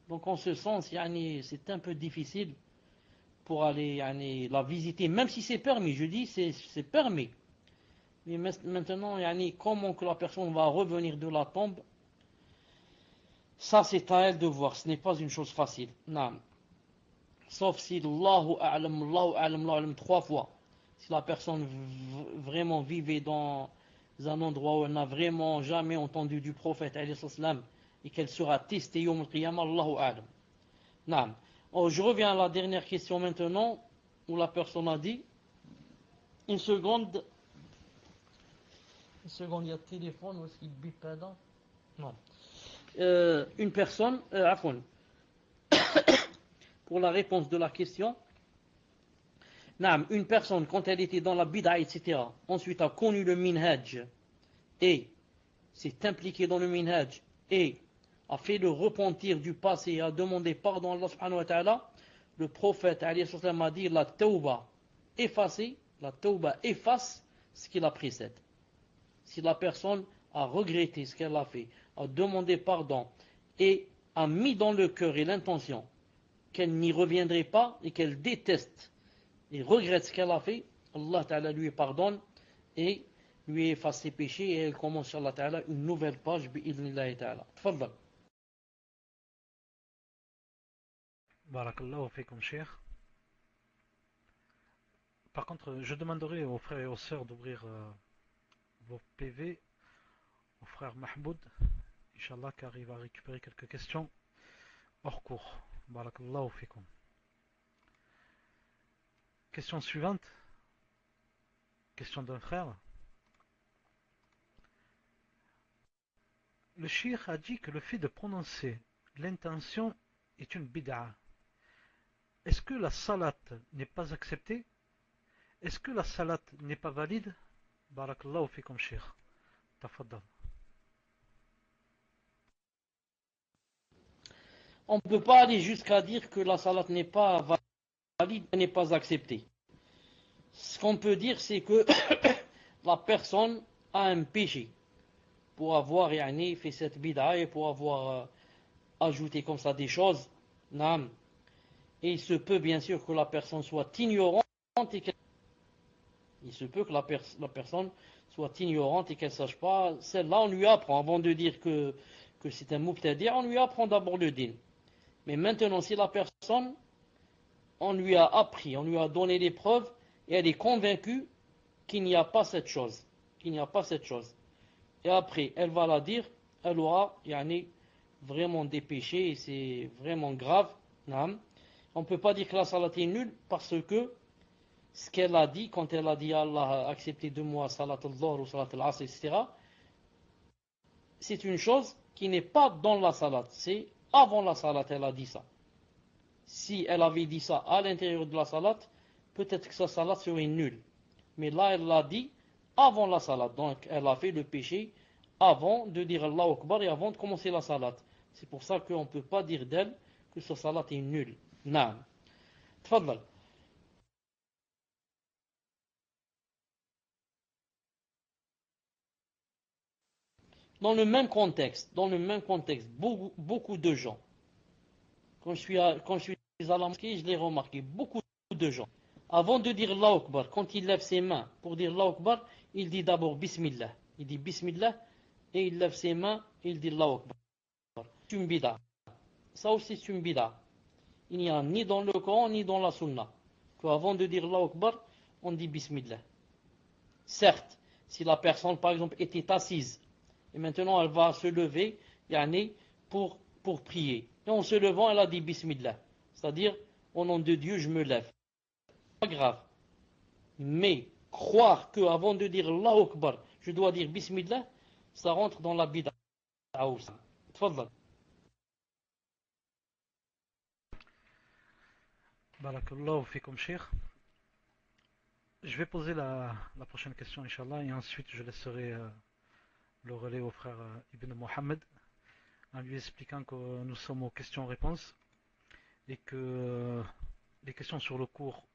Donc en ce sens, yani, c'est un peu difficile pour aller yani, la visiter, même si c'est permis. Je dis c'est permis. Mais maintenant, yani, comment que la personne va revenir de la tombe, ça c'est à elle de voir. Ce n'est pas une chose facile. Non. Sauf si Allahu a'lam 3 fois. Si la personne vraiment vivait dans un endroit où elle n'a vraiment jamais entendu du prophète et qu'elle sera testée yawm al-qiyamah, Allahu a'lam. Non. Oh, je reviens à la dernière question maintenant, où la personne a dit, une seconde, il y a le téléphone, où est-ce qu'il bip là-dedans? Non. Une personne, pour la réponse de la question, une personne, quand elle était dans la bid'a, etc., ensuite a connu le minhaj, et s'est impliquée dans le minhaj, et a fait le repentir du passé et a demandé pardon à Allah subhanahu wa ta'ala, le prophète alayhi salam a dit la tauba efface ce qui la précède. Si la personne a regretté ce qu'elle a fait, a demandé pardon et a mis dans le cœur et l'intention qu'elle n'y reviendrait pas et qu'elle déteste et regrette ce qu'elle a fait, Allah ta'ala lui pardonne et lui efface ses péchés et elle commence sur Allah ta'ala une nouvelle page bi'idhnillahi ta'ala. Tfaddal. Barakallahu fikum, cher. Par contre, je demanderai aux frères et aux sœurs d'ouvrir vos PV au frère Mahmoud, Inch'Allah, car il va récupérer quelques questions hors cours. Barakallahu fikum. Question suivante. Question d'un frère. Le cheikh a dit que le fait de prononcer l'intention est une bid'a. Est-ce que la salat n'est pas acceptée? Est-ce que la salat n'est pas valide? Barakallahu fikum, cheikh. Tafaddal. On ne peut pas aller jusqu'à dire que la salat n'est pas valide, n'est pas acceptée. Ce qu'on peut dire, c'est que la personne a un péché. pour avoir yani, fait cette bid'a et pour avoir ajouté comme ça des choses. Naam. Et il se peut bien sûr que la personne soit ignorante et qu'elle... Il se peut que la personne soit ignorante et qu'elle ne sache pas. Celle-là, on lui apprend. Avant de dire que c'est un mubtadi', on lui apprend d'abord le din. Mais maintenant, si la personne, on lui a appris, on lui a donné des preuves, et elle est convaincue qu'il n'y a pas cette chose. Qu'il n'y a pas cette chose. Et après, elle va la dire, elle aura yani, vraiment des péchés, et c'est vraiment grave. Naam. On ne peut pas dire que la salat est nulle, parce que ce qu'elle a dit, quand elle a dit Allah a accepté de moi salat al-dhuhr ou salat al-asr, etc., c'est une chose qui n'est pas dans la salat. C'est avant la salat, elle a dit ça. Si elle avait dit ça à l'intérieur de la salat, peut-être que sa salat serait nulle. Mais là, elle l'a dit avant la salat. Donc, elle a fait le péché avant de dire Allahu Akbar et avant de commencer la salat. C'est pour ça qu'on ne peut pas dire d'elle que sa salat est nulle. Naam. Tfadal. Dans le même contexte, beaucoup de gens, quand je suis à la mosquée, je l'ai remarqué, beaucoup de gens, avant de dire Allahu Akbar, quand il lève ses mains pour dire Allahu Akbar, il dit d'abord Bismillah. Il dit Bismillah et il lève ses mains et il dit Allahu Akbar. C'est une bid'a. Ça aussi c'est une bid'a. Il n'y a ni dans le Coran ni dans la Sunna qu'avant de dire Allahu Akbar, on dit Bismillah. Certes, si la personne par exemple était assise et maintenant elle va se lever yani, pour prier. Et en se levant, elle a dit Bismillah. C'est-à-dire, au nom de Dieu, je me lève. Pas grave. Mais croire qu'avant de dire Allahu Akbar, je dois dire Bismillah, ça rentre dans la bid'a. Tfadal. Barakallahu fikum, Cheikh. Je vais poser la prochaine question, Inch'Allah, et ensuite je laisserai le relais au frère Ibn Mohammed en lui expliquant que nous sommes aux questions-réponses et que les questions sur le cours,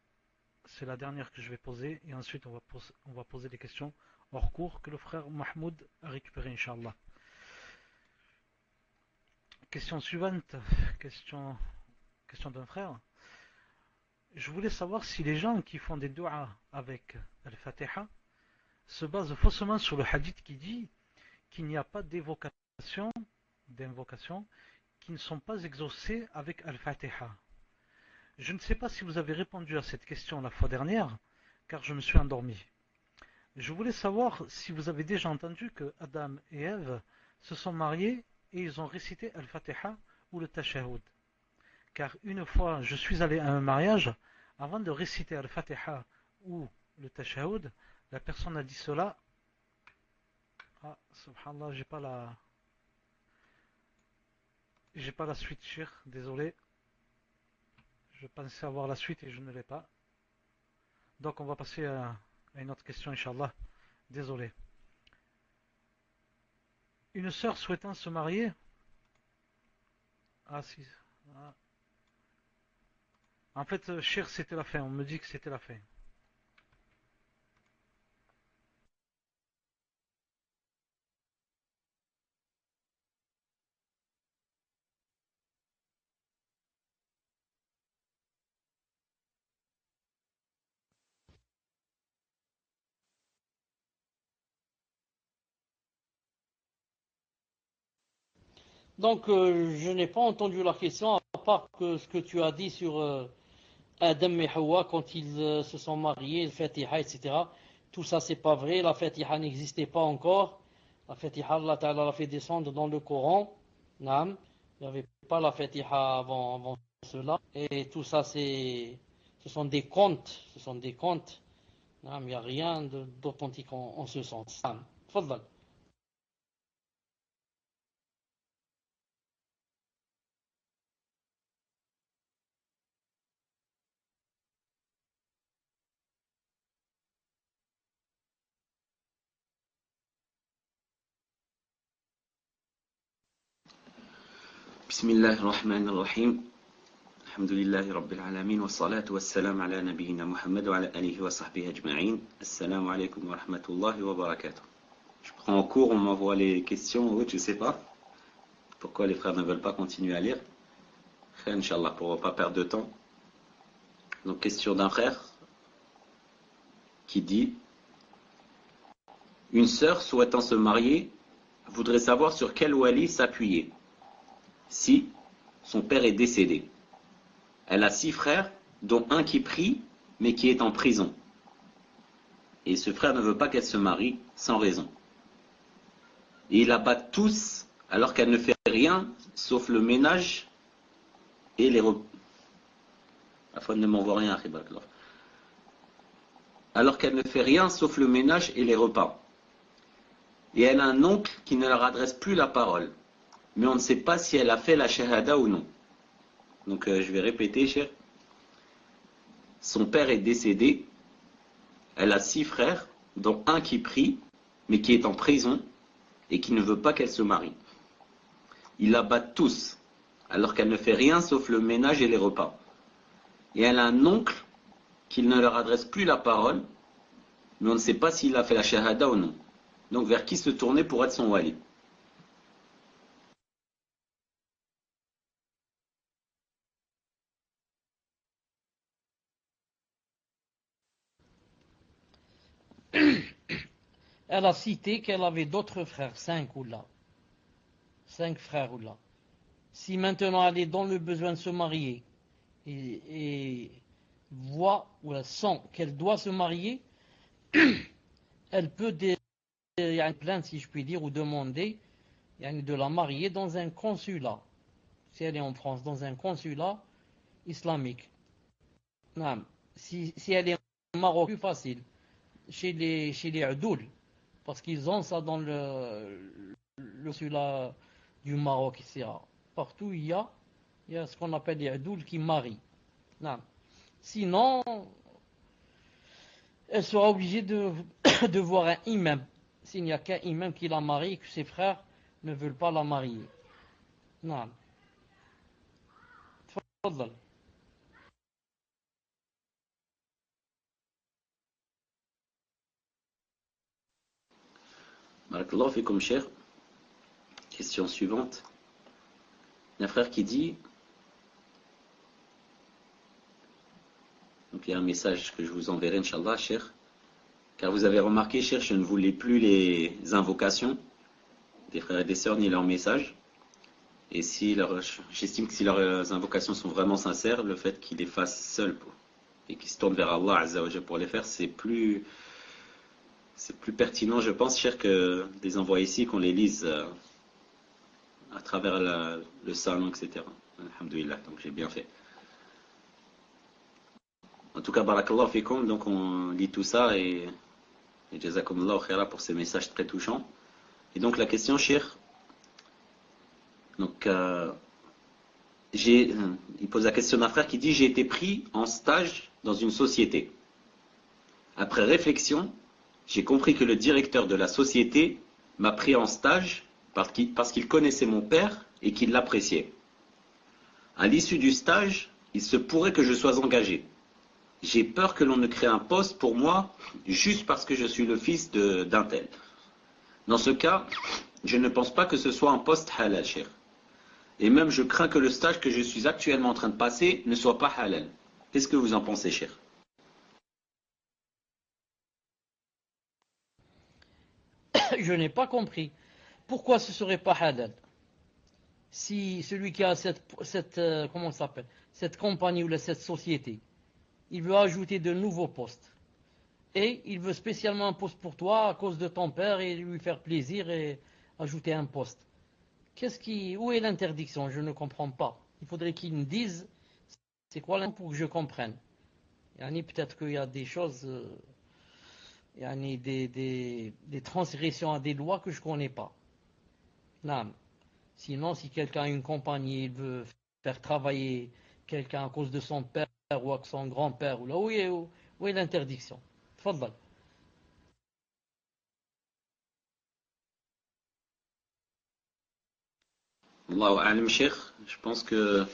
c'est la dernière que je vais poser, et ensuite on va poser des questions hors cours que le frère Mahmoud a récupéré, Inch'Allah. Question suivante, question d'un frère. Je voulais savoir si les gens qui font des du'as avec Al-Fatiha se basent faussement sur le hadith qui dit qu'il n'y a pas d'invocations qui ne sont pas exaucées avec Al-Fatiha. Je ne sais pas si vous avez répondu à cette question la fois dernière, car je me suis endormi. Je voulais savoir si vous avez déjà entendu que Adam et Ève se sont mariés et ils ont récité Al-Fatiha ou le Tashahhud. Car une fois, je suis allé à un mariage, avant de réciter Al-Fatiha ou le Tashahhud, la personne a dit cela. Ah, subhanallah, j'ai pas la suite, Cheikh, désolé. Je pensais avoir la suite et je ne l'ai pas. Donc on va passer à une autre question, Inch'Allah. Désolé. Une sœur souhaitant se marier. Ah si. Ah. En fait, Cheikh, c'était la fin. On me dit que c'était la fin. Donc, je n'ai pas entendu la question, à part que ce que tu as dit sur Adam et Hawa quand ils se sont mariés, le Fatiha, etc. Tout ça, c'est pas vrai. La Fatiha n'existait pas encore. La Fatiha, Allah Ta'ala l'a fait descendre dans le Coran. Naam. Il n'y avait pas la Fatiha avant cela. Et tout ça, ce sont des contes. Ce sont des contes. Naam. Il n'y a rien d'authentique en ce sens. Naam. Tfadal. بسم الله الرحمن الرحيم الحمد لله رب العالمين والصلاة والسلام على نبينا محمد وعلى آله وصحبه أجمعين السلام عليكم ورحمة الله وبركاته Je prends en cours, on m'envoie les questions, ou autre, je sais pas. Pourquoi les frères ne veulent pas continuer à lire? Inch'Allah, pour ne pas perdre de temps. Donc, question d'un frère qui dit: une sœur souhaitant se marier voudrait savoir sur quel wali s'appuyer si son père est décédé. Elle a 6 frères, dont un qui prie, mais qui est en prison. Et ce frère ne veut pas qu'elle se marie sans raison. Et il la bat tous alors qu'elle ne fait rien sauf le ménage et les repas. Afin ne m'envoie rien, alors qu'elle ne fait rien sauf le ménage et les repas. Et elle a un oncle qui ne leur adresse plus la parole. Mais on ne sait pas si elle a fait la shahada ou non. Donc je vais répéter, cher. Son père est décédé. Elle a 6 frères, dont un qui prie, mais qui est en prison et qui ne veut pas qu'elle se marie. Ils la battent tous, alors qu'elle ne fait rien sauf le ménage et les repas. Et elle a un oncle qui ne leur adresse plus la parole, mais on ne sait pas s'il a fait la shahada ou non. Donc vers qui se tourner pour être son wali? Elle a cité qu'elle avait d'autres frères, 5 ou là. 5 frères ou là. Si maintenant elle est dans le besoin de se marier et voit ou elle sent qu'elle doit se marier, elle peut une plainte, si je puis dire, ou demander de la marier dans un consulat. Si elle est en France, dans un consulat islamique. Non. Si elle est au Maroc, plus facile. Chez les Adoul, parce qu'ils ont ça dans le consulat du Maroc, etc. Partout il y a ce qu'on appelle les Adoul qui marient. Non. Sinon, elle sera obligée de voir un imam. S'il n'y a qu'un imam qui la marie et que ses frères ne veulent pas la marier. Non. تفضل. Barakallahu fikum, cher. Question suivante. Il y a un frère qui dit, donc il y a un message que je vous enverrai, Inch'Allah, cher. Car vous avez remarqué, cher, je ne vous lis plus les invocations des frères et des sœurs ni leurs messages. Et j'estime que si leurs invocations sont vraiment sincères, le fait qu'ils les fassent seuls et qu'ils se tournent vers Allah Azza wa Jalla pour les faire, c'est plus pertinent, je pense, cher, que des envoyer ici, qu'on les lise à travers le salon, etc. Alhamdulillah, donc j'ai bien fait. En tout cas, barakallahu fikum, donc on lit tout ça et jazakumullahu khaira pour ces messages très touchants. Et donc la question, cher, donc il pose la question d'un frère qui dit: j'ai été pris en stage dans une société. Après réflexion, j'ai compris que le directeur de la société m'a pris en stage parce qu'il connaissait mon père et qu'il l'appréciait. À l'issue du stage, il se pourrait que je sois engagé. J'ai peur que l'on ne crée un poste pour moi juste parce que je suis le fils d'un tel. Dans ce cas, je ne pense pas que ce soit un poste halal, cher. Et même je crains que le stage que je suis actuellement en train de passer ne soit pas halal. Qu'est-ce que vous en pensez, cher? Je n'ai pas compris. Pourquoi ce serait pas halal? Si celui qui a comment ça s'appelle, cette compagnie ou cette société, il veut ajouter de nouveaux postes. Et il veut spécialement un poste pour toi à cause de ton père et lui faire plaisir et ajouter un poste. Où est l'interdiction? Je ne comprends pas. Il faudrait qu'il me dise c'est quoi l'interdiction pour que je comprenne. Peut-être qu'il y a des choses, des transgressions à des lois que je ne connais pas. Non. Sinon, si quelqu'un a une compagnie, il veut faire travailler quelqu'un à cause de son père ou à son grand-père, où est l'interdiction? Tfadal. Allahu a'lam, cher. Je pense que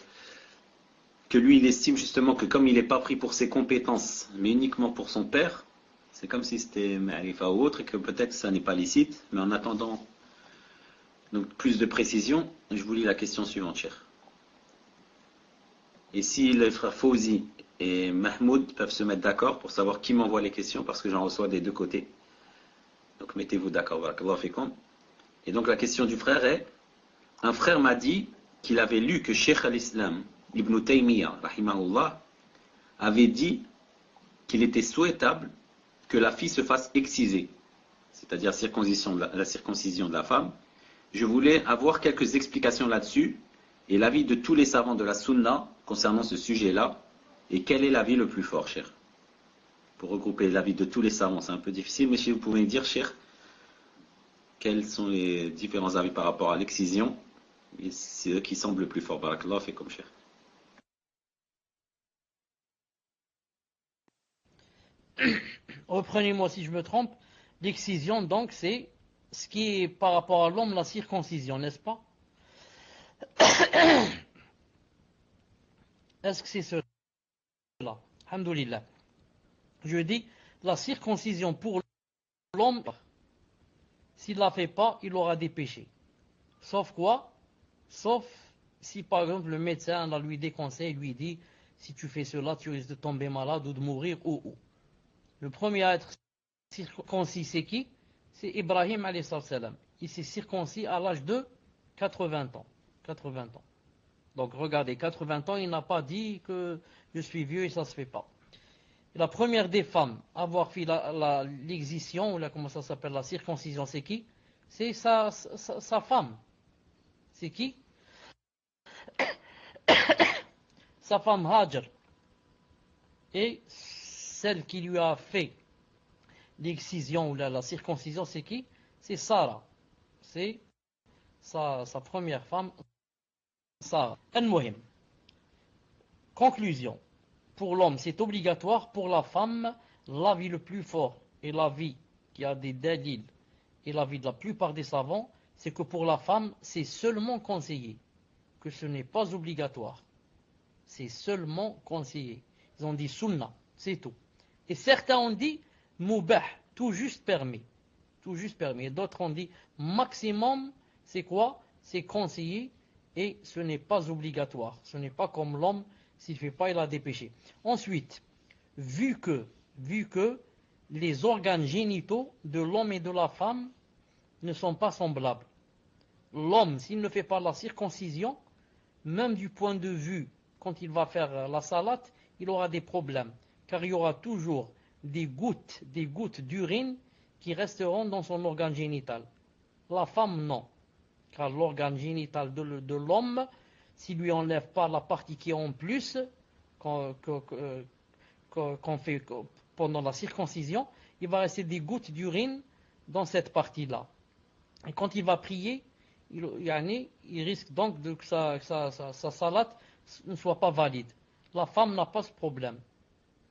lui, il estime justement que comme il n'est pas pris pour ses compétences, mais uniquement pour son père, C'est comme si c'était ma'rifa ou autre et que peut-être ça n'est pas licite, mais en attendant donc plus de précision, je vous lis la question suivante, cher. Et si les frères Fawzi et Mahmoud peuvent se mettre d'accord pour savoir qui m'envoie les questions, parce que j'en reçois des deux côtés. Donc mettez-vous d'accord, barakallahu fikum. Et donc la question du frère est, un frère m'a dit qu'il avait lu que Cheikh al-Islam, Ibn Taymiyyah, rahimahullah, avait dit qu'il était souhaitable que la fille se fasse exciser, c'est-à-dire la circoncision de la femme. Je voulais avoir quelques explications là-dessus et l'avis de tous les savants de la Sunna concernant ce sujet-là. Et quel est l'avis le plus fort, cher? Pour regrouper l'avis de tous les savants, c'est un peu difficile, mais si vous pouvez me dire, cher, quels sont les différents avis par rapport à l'excision, et c'est eux qui semblent le plus fort. Barakallah fait comme cher. Reprenez-moi si je me trompe. L'excision, donc, c'est ce qui est par rapport à l'homme, la circoncision, n'est-ce pas? Est-ce que c'est cela? Alhamdoulilah. Je dis, la circoncision pour l'homme, s'il ne la fait pas, il aura des péchés. Sauf quoi? Sauf si par exemple le médecin lui déconseille, lui dit, si tu fais cela, tu risques de tomber malade ou de mourir ou. Le premier à être circoncis, c'est qui? C'est Ibrahim alayhi salam. Il s'est circoncis à l'âge de 80 ans. 80 ans. Donc regardez, 80 ans, il n'a pas dit que je suis vieux et ça ne se fait pas. Et la première des femmes à avoir fait l'excision, ou comment ça s'appelle, la circoncision, c'est qui? C'est sa femme. C'est qui? Sa femme Hajar. Et celle qui lui a fait l'excision ou la circoncision, c'est qui? C'est Sarah. C'est sa première femme, Sarah. Al-Muhim. Conclusion. Pour l'homme, c'est obligatoire. Pour la femme, l'avis le plus fort et l'avis qui a des dalils et l'avis de la plupart des savants, c'est que pour la femme, c'est seulement conseillé, que ce n'est pas obligatoire. C'est seulement conseillé. Ils ont dit sunna, c'est tout. Et certains ont dit mubah, tout juste permis. Tout juste permis. Et d'autres ont dit maximum, c'est quoi? C'est conseillé et ce n'est pas obligatoire. Ce n'est pas comme l'homme, s'il ne fait pas, il a des péchés. Ensuite, vu que les organes génitaux de l'homme et de la femme ne sont pas semblables. L'homme, s'il ne fait pas la circoncision, même du point de vue, quand il va faire la salate, il aura des problèmes. Car il y aura toujours des gouttes d'urine qui resteront dans son organe génital. La femme, non. Car l'organe génital de l'homme, s'il ne lui enlève pas la partie qui est en plus, qu'on fait pendant la circoncision, il va rester des gouttes d'urine dans cette partie-là. Et quand il va prier, il risque donc que sa salate ne soit pas valide. La femme n'a pas ce problème.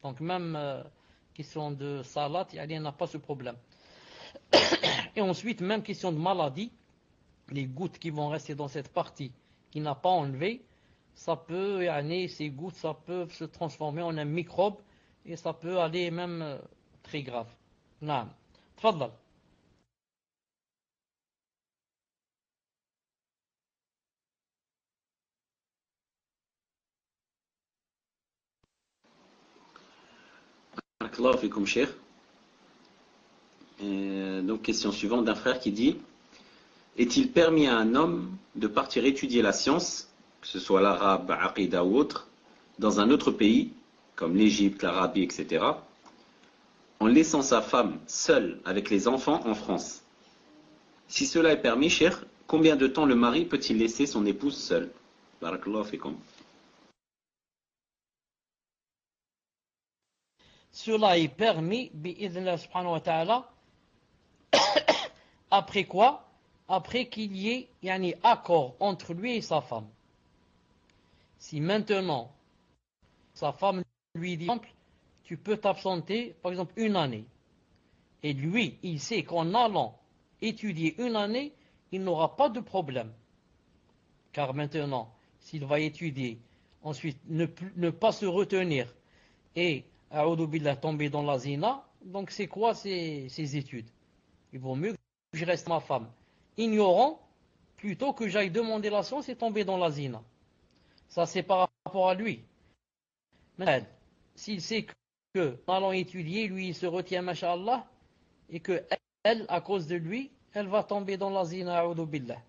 Donc même question de salate, elle n'a pas ce problème. Et ensuite, même question de maladie, les gouttes qui vont rester dans cette partie qui n'a pas enlevé, ça peut, ces gouttes, ça peut se transformer en un microbe et ça peut aller même très grave. Naam. Tfaddal. Barakallahu fikum, cher. Donc question suivante d'un frère qui dit: est-il permis à un homme de partir étudier la science, que ce soit l'arabe, aqida ou autre, dans un autre pays, comme l'Égypte, l'Arabie, etc., en laissant sa femme seule avec les enfants en France? Si cela est permis, cher, combien de temps le mari peut-il laisser son épouse seule? Barakallahu fikum. Cela est permis, bi'idhnillah subhanahu wa ta'ala, après quoi? Après qu'il y ait accord entre lui et sa femme. Si maintenant, sa femme lui dit, tu peux t'absenter, par exemple, une année, et lui, il sait qu'en allant étudier une année, il n'aura pas de problème. Car maintenant, s'il va étudier, ensuite ne pas se retenir, et a'udhu billah tomber dans la zina, Donc c'est quoi ces études? Il vaut mieux que je reste ma femme ignorant plutôt que j'aille demander la science et tomber dans la zina. Ça c'est par rapport à lui. Mais s'il sait que en allant étudier, lui il se retient, masha'Allah, et que elle, à cause de lui, elle va tomber dans la zina, a'udhu billah.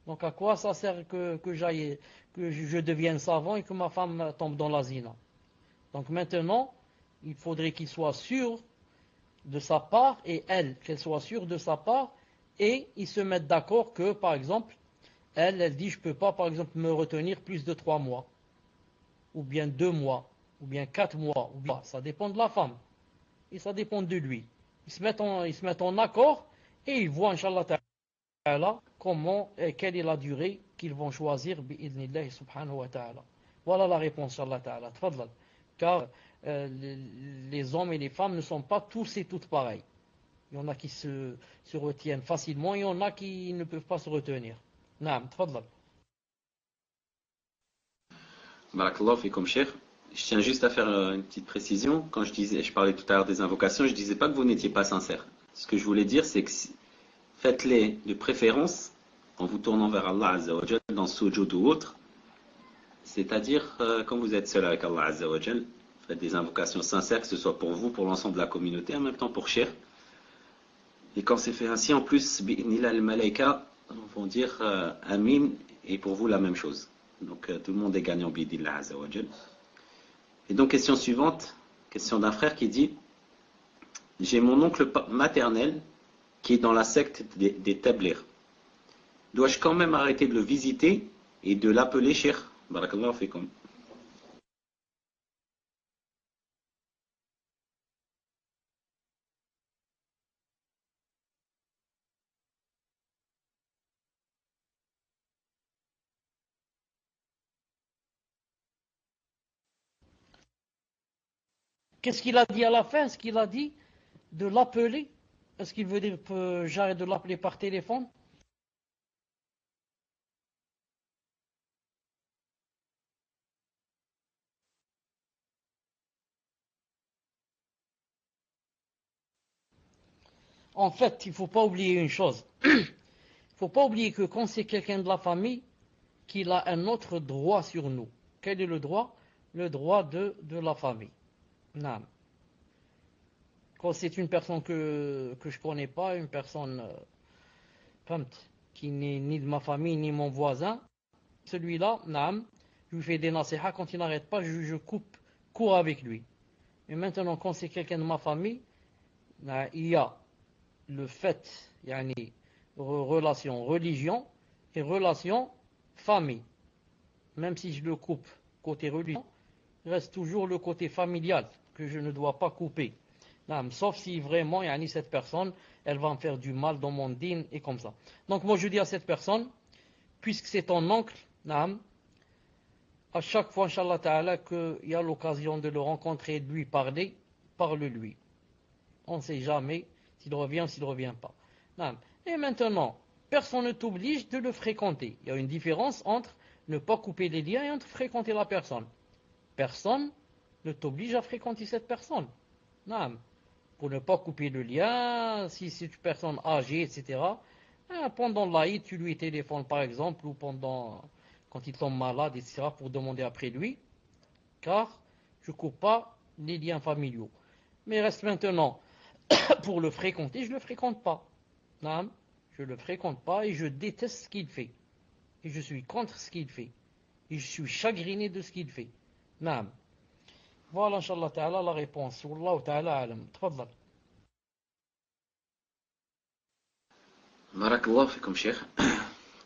Donc à quoi ça sert que je devienne savant et que ma femme tombe dans la zina? Donc maintenant, il faudrait qu'il soit sûr de sa part et elle, qu'elle soit sûre de sa part et ils se mettent d'accord que, par exemple, elle dit je peux pas, par exemple, me retenir plus de 3 mois, ou bien 2 mois, ou bien 4 mois, ou bien, ça dépend de la femme et ça dépend de lui. Ils se mettent en accord et ils voient, Inch'Allah Ta'ala, comment et quelle est la durée qu'ils vont choisir, bi'idhnillahi subhanahu wa ta'ala. Voilà la réponse, Inch'Allah Ta'ala. Tfadlal. Car les hommes et les femmes ne sont pas tous et toutes pareils. Il y en a qui se retiennent facilement, et il y en a qui ne peuvent pas se retenir. Naam, tfadlal. Barakallahu fikum, Cheikh. Je tiens juste à faire une petite précision. Quand je parlais tout à l'heure des invocations, je disais pas que vous n'étiez pas sincère. Ce que je voulais dire, c'est que faites-les de préférence en vous tournant vers Allah Azza wa Jal dans sujoud ou autre. C'est-à-dire, quand vous êtes seul avec Allah Azza wa Jal, faites des invocations sincères, que ce soit pour vous, pour l'ensemble de la communauté, en même temps pour Cheikh. Et quand c'est fait ainsi, en plus, bi'nillah al-malaika vont dire Amin, et pour vous la même chose. Donc tout le monde est gagnant, bi'nillah Azza wa Jal. Et donc, question suivante, question d'un frère qui dit j'ai mon oncle maternel qui est dans la secte des Tablir. Dois-je quand même arrêter de le visiter et de l'appeler Cheikh? Barakallahu fikum. Qu'est-ce qu'il a dit à la fin? Est-ce qu'il a dit de l'appeler? Est-ce qu'il veut dire que j'arrête de l'appeler par téléphone? En fait, il ne faut pas oublier une chose. Il ne faut pas oublier que quand c'est quelqu'un de la famille, qu'il a un autre droit sur nous. Quel est le droit? Le droit de la famille. Non. Quand c'est une personne que je ne connais pas, une personne qui n'est ni de ma famille ni mon voisin, celui-là, naam, je lui fais des nasiha, quand il n'arrête pas, je coupe court avec lui. Mais maintenant, quand c'est quelqu'un de ma famille, il y a le fait, yani, relation religion et relation famille. Même si je le coupe côté religion, il reste toujours le côté familial que je ne dois pas couper. Naam, sauf si vraiment, yani, cette personne, elle va me faire du mal dans mon din et comme ça. Donc moi je dis à cette personne, puisque c'est ton oncle, naam, à chaque fois, Inch'Allah Ta'ala, qu'il y a l'occasion de le rencontrer et de lui parler, parle-lui. On ne sait jamais s'il revient ou s'il ne revient pas. Naam. Et maintenant, personne ne t'oblige de le fréquenter. Il y a une différence entre ne pas couper les liens et entre fréquenter la personne. Personne ne t'oblige à fréquenter cette personne. Naam. Pour ne pas couper le lien, si c'est une personne âgée, etc. Pendant l'Aïd, tu lui téléphones par exemple, ou quand il tombe malade, etc., pour demander après lui, car je ne coupe pas les liens familiaux. Mais reste maintenant, pour le fréquenter, je ne le fréquente pas. Non, je ne le fréquente pas et je déteste ce qu'il fait. Et je suis contre ce qu'il fait. Et je suis chagriné de ce qu'il fait. Non. Voilà, Inch'Allah Ta'ala, la réponse. Wallahu Ta'ala alam. Tfadlal. Barakallahu fikum, Cheikh.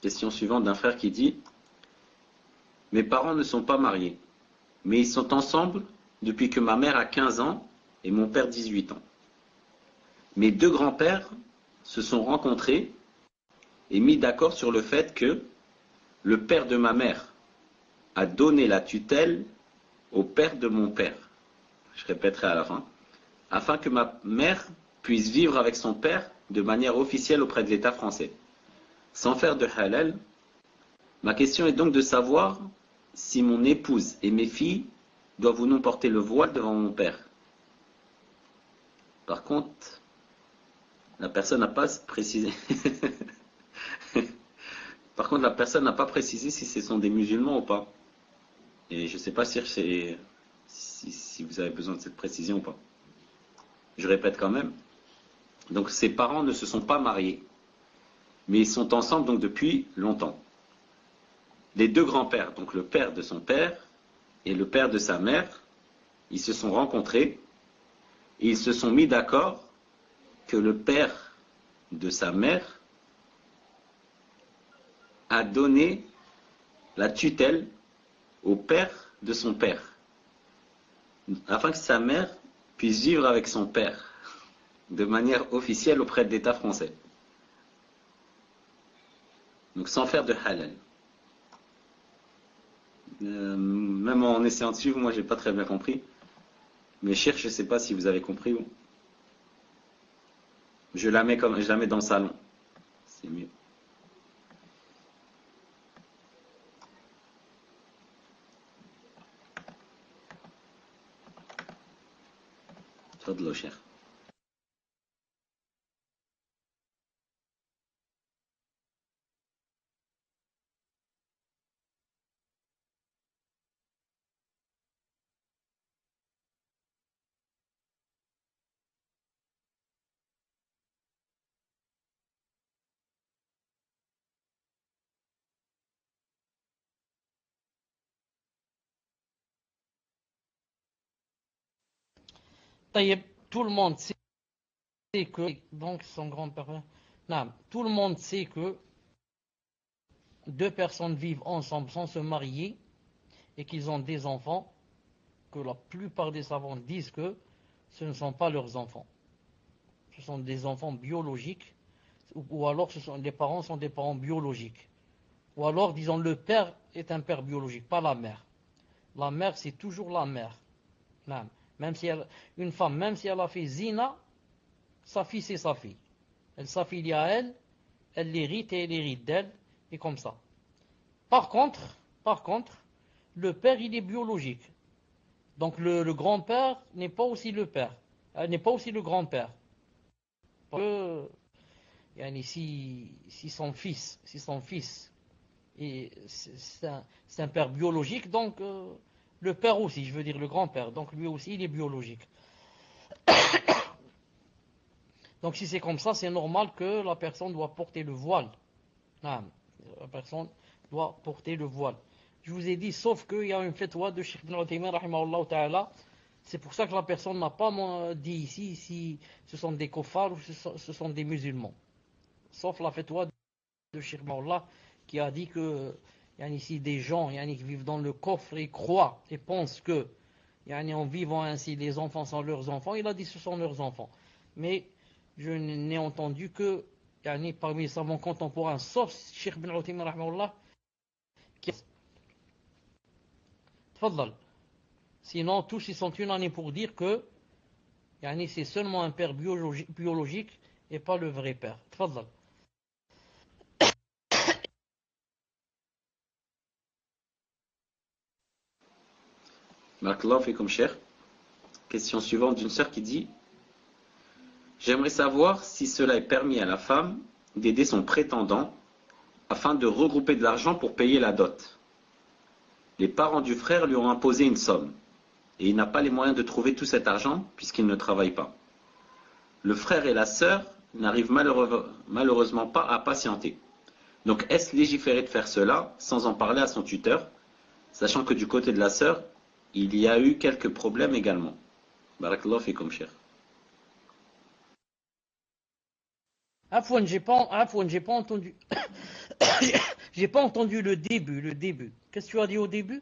Question suivante d'un frère qui dit mes parents ne sont pas mariés, mais ils sont ensemble depuis que ma mère a 15 ans et mon père 18 ans. Mes deux grands-pères se sont rencontrés et mis d'accord sur le fait que le père de ma mère a donné la tutelle au père de mon père. Je répéterai à la fin. Afin que ma mère puisse vivre avec son père de manière officielle auprès de l'État français. Sans faire de halal, ma question est donc de savoir si mon épouse et mes filles doivent ou non porter le voile devant mon père. Par contre, la personne n'a pas précisé. Par contre, la personne n'a pas précisé si ce sont des musulmans ou pas. Et je ne sais pas si vous avez besoin de cette précision ou pas. Je répète quand même. Donc, ses parents ne se sont pas mariés. Mais ils sont ensemble donc depuis longtemps. Les deux grands-pères, donc le père de son père et le père de sa mère, ils se sont rencontrés et ils se sont mis d'accord que le père de sa mère a donné la tutelle au père de son père, afin que sa mère puisse vivre avec son père de manière officielle auprès de l'État français. Donc sans faire de halal. Même en essayant de suivre, moi j'ai pas très bien compris. Mais cher, je sais pas si vous avez compris. Je la mets dans le salon. C'est mieux. تفضلوا شيخ. طيب, tout le monde sait que, donc son grand-père, non, tout le monde sait que deux personnes vivent ensemble sans se marier et qu'ils ont des enfants, que la plupart des savants disent que ce ne sont pas leurs enfants. Ce sont des enfants biologiques, ou alors les parents sont des parents biologiques. Ou alors, disons, le père est un père biologique, pas la mère. La mère, c'est toujours la mère. Non. Même si une femme, même si elle a fait zina, sa fille, c'est sa fille. Elle s'affilie à elle, elle l'hérite et elle hérite d'elle, et comme ça. Par contre, le père, il est biologique. Donc le grand-père n'est pas aussi le père, n'est pas aussi le grand-père. Parce que si son fils, c'est un père biologique, donc le père aussi, je veux dire le grand-père, donc lui aussi il est biologique. Donc si c'est comme ça, c'est normal que la personne doit porter le voile. Non, la personne doit porter le voile. Je vous ai dit, sauf qu'il y a une fatwa de Cheikh Ibn Uthaymin, rahimahullah ta'ala. C'est pour ça que la personne n'a pas dit ici si ce sont des kofars ou ce sont des musulmans. Sauf la fatwa de Cheikh Ibn Allah qui a dit que il y a ici des gens qui vivent dans le coffre et croient et pensent que en vivant ainsi les enfants sont leurs enfants. Il a dit ce sont leurs enfants. Mais je n'ai entendu que parmi les savants contemporains, sauf Cheikh Ibn Uthaymin rahimahullah, qui Tfaddal. Sinon, tous ils sont unanimes pour dire que c'est seulement un père biologique et pas le vrai père. Tfaddal. Barakallahu fikum cher. Question suivante d'une sœur qui dit: j'aimerais savoir si cela est permis à la femme d'aider son prétendant afin de regrouper de l'argent pour payer la dot. Les parents du frère lui ont imposé une somme et il n'a pas les moyens de trouver tout cet argent puisqu'il ne travaille pas. Le frère et la sœur n'arrivent malheureusement pas à patienter. Donc est-ce légiféré de faire cela sans en parler à son tuteur, sachant que du côté de la sœur, il y a eu quelques problèmes également. Barakallahu fikum cher. Afouane, j'ai pas entendu. J'ai pas entendu le début. Qu'est-ce que tu as dit au début?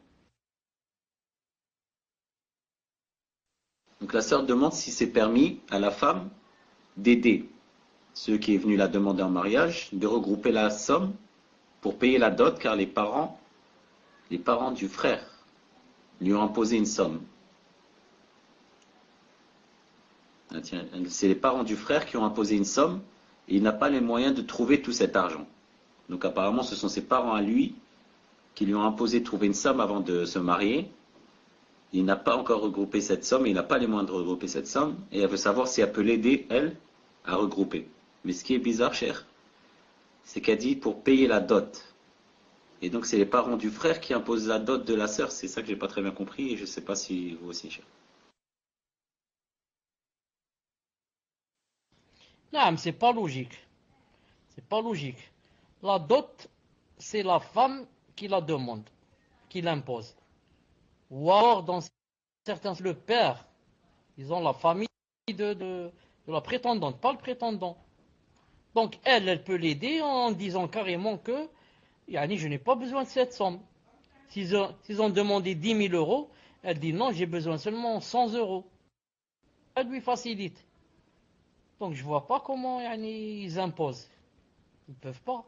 Donc la sœur demande si c'est permis à la femme d'aider ceux qui est venu la demander en mariage, de regrouper la somme pour payer la dot, car les parents du frère lui ont imposé une somme. C'est les parents du frère qui ont imposé une somme et il n'a pas les moyens de trouver tout cet argent. Donc apparemment ce sont ses parents à lui qui lui ont imposé de trouver une somme avant de se marier il n'a pas encore regroupé cette somme, il n'a pas les moyens de regrouper cette somme, et elle veut savoir si elle peut l'aider, elle, à regrouper. Mais ce qui est bizarre, cher, c'est qu'elle dit pour payer la dot. Et donc c'est les parents du frère qui imposent la dot de la sœur. C'est ça que j'ai pas très bien compris, et je sais pas si vous aussi, cher. Non, mais c'est pas logique. C'est pas logique. La dot, c'est la femme qui la demande, qui l'impose. Ou alors, dans certains, le père, ils ont la famille de la prétendante, pas le prétendant. Donc elle peut l'aider en disant carrément que yani, je n'ai pas besoin de cette somme. S'ils ont demandé 10 000 euros, elle dit non, j'ai besoin seulement 100 euros. Elle lui facilite. Donc je vois pas comment yani, ils imposent. Ils peuvent pas.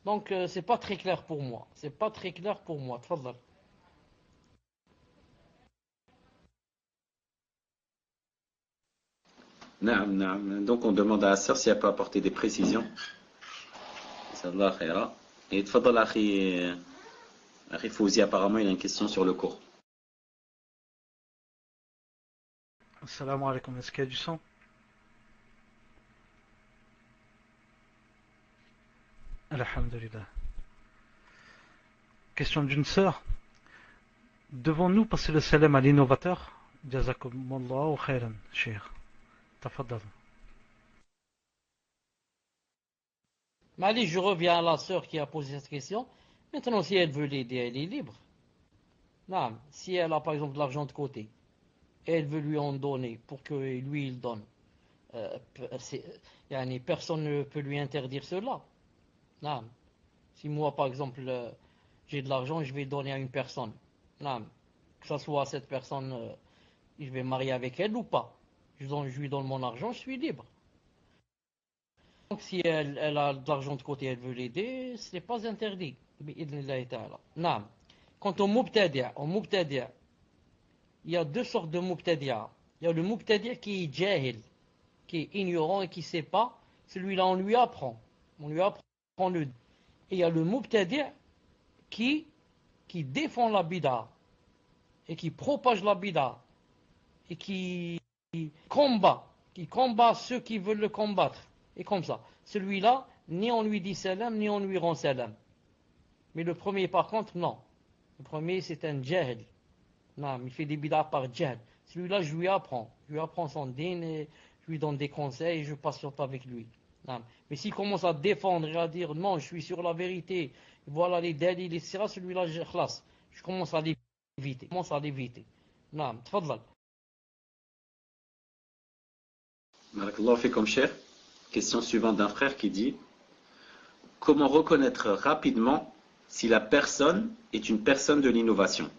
Donc c'est pas très clair pour moi. C'est pas très clair pour moi. Tfadal. Naam, naam. Donc on demande à la sœur si elle peut apporter des précisions. Inch'Allah khaira. Et tfadal akhi Fouzi, apparemment il a une question sur le cours. Assalamu alaikum, est-ce qu'il y a du son? Alhamdulillah. Question d'une sœur. Devons-nous passer le salam à l'innovateur? Jazakumullahu khairan, cheikh. Tafaddal. Mais allez, je reviens à la sœur qui a posé cette question. Maintenant, si elle veut l'aider, elle est libre. Non, si elle a par exemple de l'argent de côté, et elle veut lui en donner pour que lui il donne, yani, personne ne peut lui interdire cela. Non. Si moi par exemple j'ai de l'argent, je vais donner à une personne. Non. Que ce soit cette personne, je vais marier avec elle ou pas. Je lui donne mon argent, je suis libre. Donc si elle a de l'argent de côté, elle veut l'aider, ce n'est pas interdit. Non. Quant au mubtadi', il y a deux sortes de mubtadi'a. Il y a le mubtadi' qui est jahil, qui est ignorant et qui ne sait pas. Celui-là, on lui apprend. On lui apprend le. Et il y a le mubtadi' qui défend la bid'a et qui propage la bid'a et qui combat ceux qui veulent le combattre. Et comme ça. Celui-là, ni on lui dit salam, ni on lui rend salam. Mais le premier, par contre, non. Le premier, c'est un jahil. Non, il fait des bid'ah par jahl. Celui-là, je lui apprends. Je lui apprends son din et je lui donne des conseils et je patiente avec lui. Non. Mais s'il commence à défendre et à dire non, je suis sur la vérité, voilà les dalils, etc., celui-là, je commence à l'éviter. Non, tfadlal. Barakallahu fikum, cher. Question suivante d'un frère qui dit: comment reconnaître rapidement si la personne est une personne de l'innovation?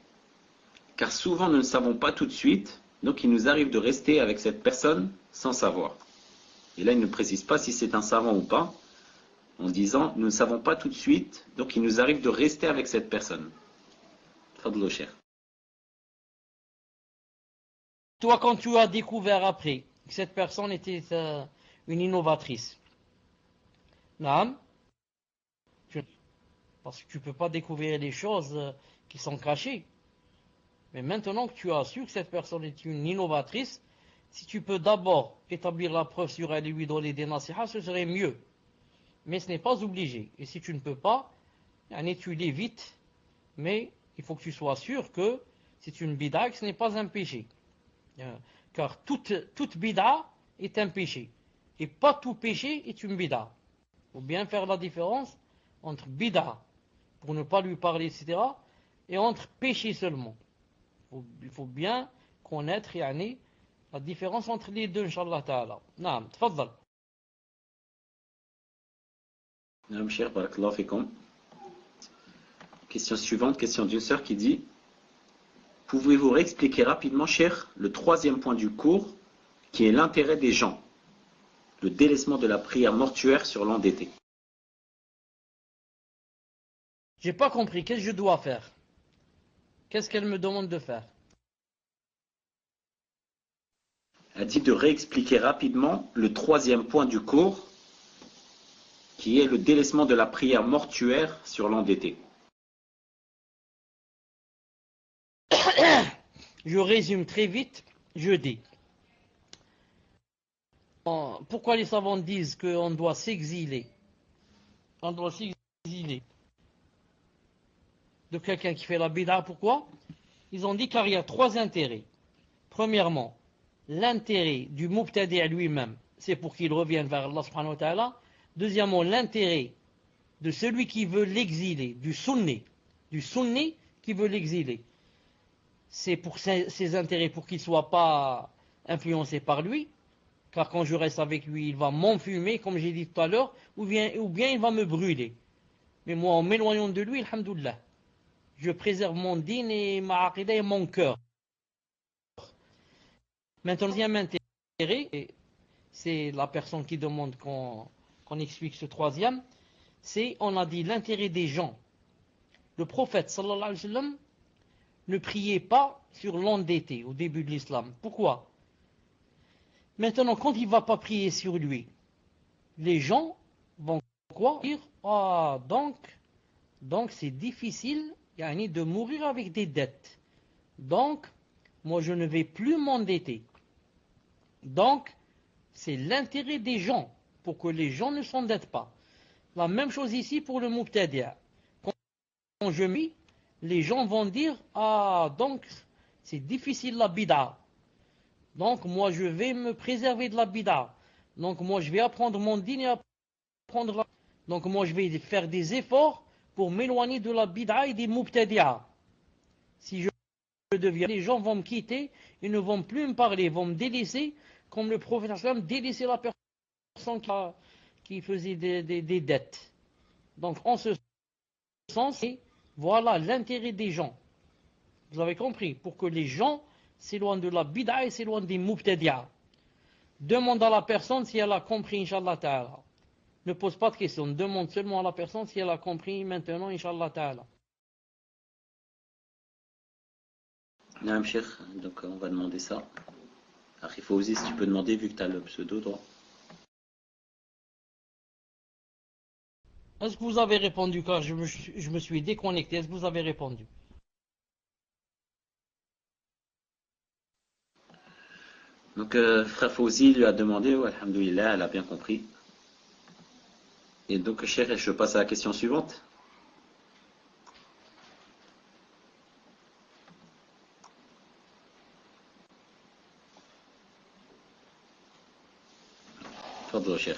Car souvent nous ne savons pas tout de suite, donc il nous arrive de rester avec cette personne sans savoir. Et là il ne précise pas si c'est un savant ou pas, en disant nous ne savons pas tout de suite, donc il nous arrive de rester avec cette personne. Fadlo cher. Toi, quand tu as découvert après que cette personne était une innovatrice, non, parce que tu ne peux pas découvrir les choses qui sont cachées. Mais maintenant que tu as su que cette personne est une innovatrice, si tu peux d'abord établir la preuve sur elle et lui donner des nasihas, ce serait mieux. Mais ce n'est pas obligé. Et si tu ne peux pas, tu l'évites. Mais il faut que tu sois sûr que c'est une bid'a, que ce n'est pas un péché. Car toute bid'a est un péché. Et pas tout péché est une bid'a. Il faut bien faire la différence entre bid'a, pour ne pas lui parler, etc., et entre péché seulement. Il faut bien connaître la différence entre les deux, Inch'Allah Ta'ala. Naam, tfaddal. Naam, cher, barakallahu fikum. Question suivante, question d'une sœur qui dit: pouvez-vous réexpliquer rapidement, cher, le troisième point du cours, qui est l'intérêt des gens, le délaissement de la prière mortuaire sur l'endetté? J'ai pas compris, qu'est-ce que je dois faire? Qu'est-ce qu'elle me demande de faire? Elle dit de réexpliquer rapidement le troisième point du cours, qui est le délaissement de la prière mortuaire sur l'endetté. Je résume très vite, je dis. Pourquoi les savants disent qu'on doit s'exiler? On doit s'exiler de quelqu'un qui fait la bid'a. Pourquoi? Ils ont dit car il y a trois intérêts. Premièrement, l'intérêt du mubtadi' lui-même, c'est pour qu'il revienne vers Allah subhanahu wa ta'ala. Deuxièmement, l'intérêt de celui qui veut l'exiler, du sunni qui veut l'exiler. C'est pour ses intérêts, pour qu'il ne soit pas influencé par lui, car quand je reste avec lui, il va m'enfumer, comme j'ai dit tout à l'heure, ou bien il va me brûler. Mais moi, en m'éloignant de lui, alhamdoulilah, je préserve mon din et ma aqidah et mon cœur. Maintenant, le deuxième intérêt, c'est la personne qui demande qu'on explique ce troisième, c'est, on a dit, l'intérêt des gens. Le prophète, sallallahu alayhi wa sallam, ne priait pas sur l'endetté au début de l'islam. Pourquoi? Maintenant, quand il ne va pas prier sur lui, les gens vont quoi? Dire, ah, donc c'est difficile de mourir avec des dettes. Donc, moi je ne vais plus m'endetter. Donc, c'est l'intérêt des gens, pour que les gens ne s'endettent pas. La même chose ici pour le mubtadi'. Quand je mis, les gens vont dire, ah, donc c'est difficile la bid'a. Donc moi je vais me préserver de la bid'a. Donc moi je vais apprendre mon din et apprendre la... Donc moi je vais faire des efforts pour m'éloigner de la bid'a et des mubtadi'a. Si je deviens, les gens vont me quitter, ils ne vont plus me parler, ils vont me délaisser, comme le prophète sallam délaissait la personne qui faisait des dettes. Donc en ce sens, voilà l'intérêt des gens. Vous avez compris? Pour que les gens s'éloignent de la bid'a et s'éloignent des mubtadi'a. Demande à la personne si elle a compris, Inch'Allah Ta'ala. Ne pose pas de questions, demande seulement à la personne si elle a compris maintenant, Inch'Allah Ta'ala. Naam, Cheikh, donc on va demander ça. Alors il faut aussi, si tu peux demander, vu que tu as le pseudo droit. Est-ce que vous avez répondu? Car je me suis déconnecté. Est-ce que vous avez répondu? Donc frère Fauzi lui a demandé, ouais, alhamdoulilah, elle a bien compris. Et donc Cheikh, je passe à la question suivante. Tfadlo, Cheikh.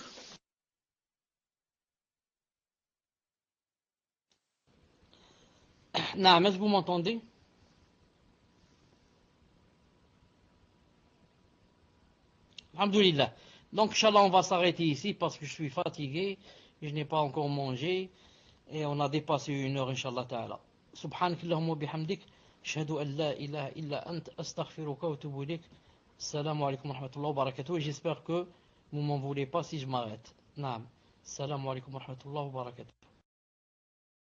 Naam, est-ce que vous m'entendez? Alhamdulillah. Donc, Inch'Allah, on va s'arrêter ici parce que je suis fatigué, je n'ai pas encore mangé et on a dépassé 1 heure, Inch'Allah Ta'ala. Subhanakallahumma bihamdik, ashhadu an la ilaha illa ant, astaghfiruka wa atubu ilayk. Assalamu alaikum wa rahmatullahi wa barakatuh. J'espère que vous m'en voulez pas si je m'arrête. Naam. Assalamu alaikum wa rahmatullahi wa barakatuh.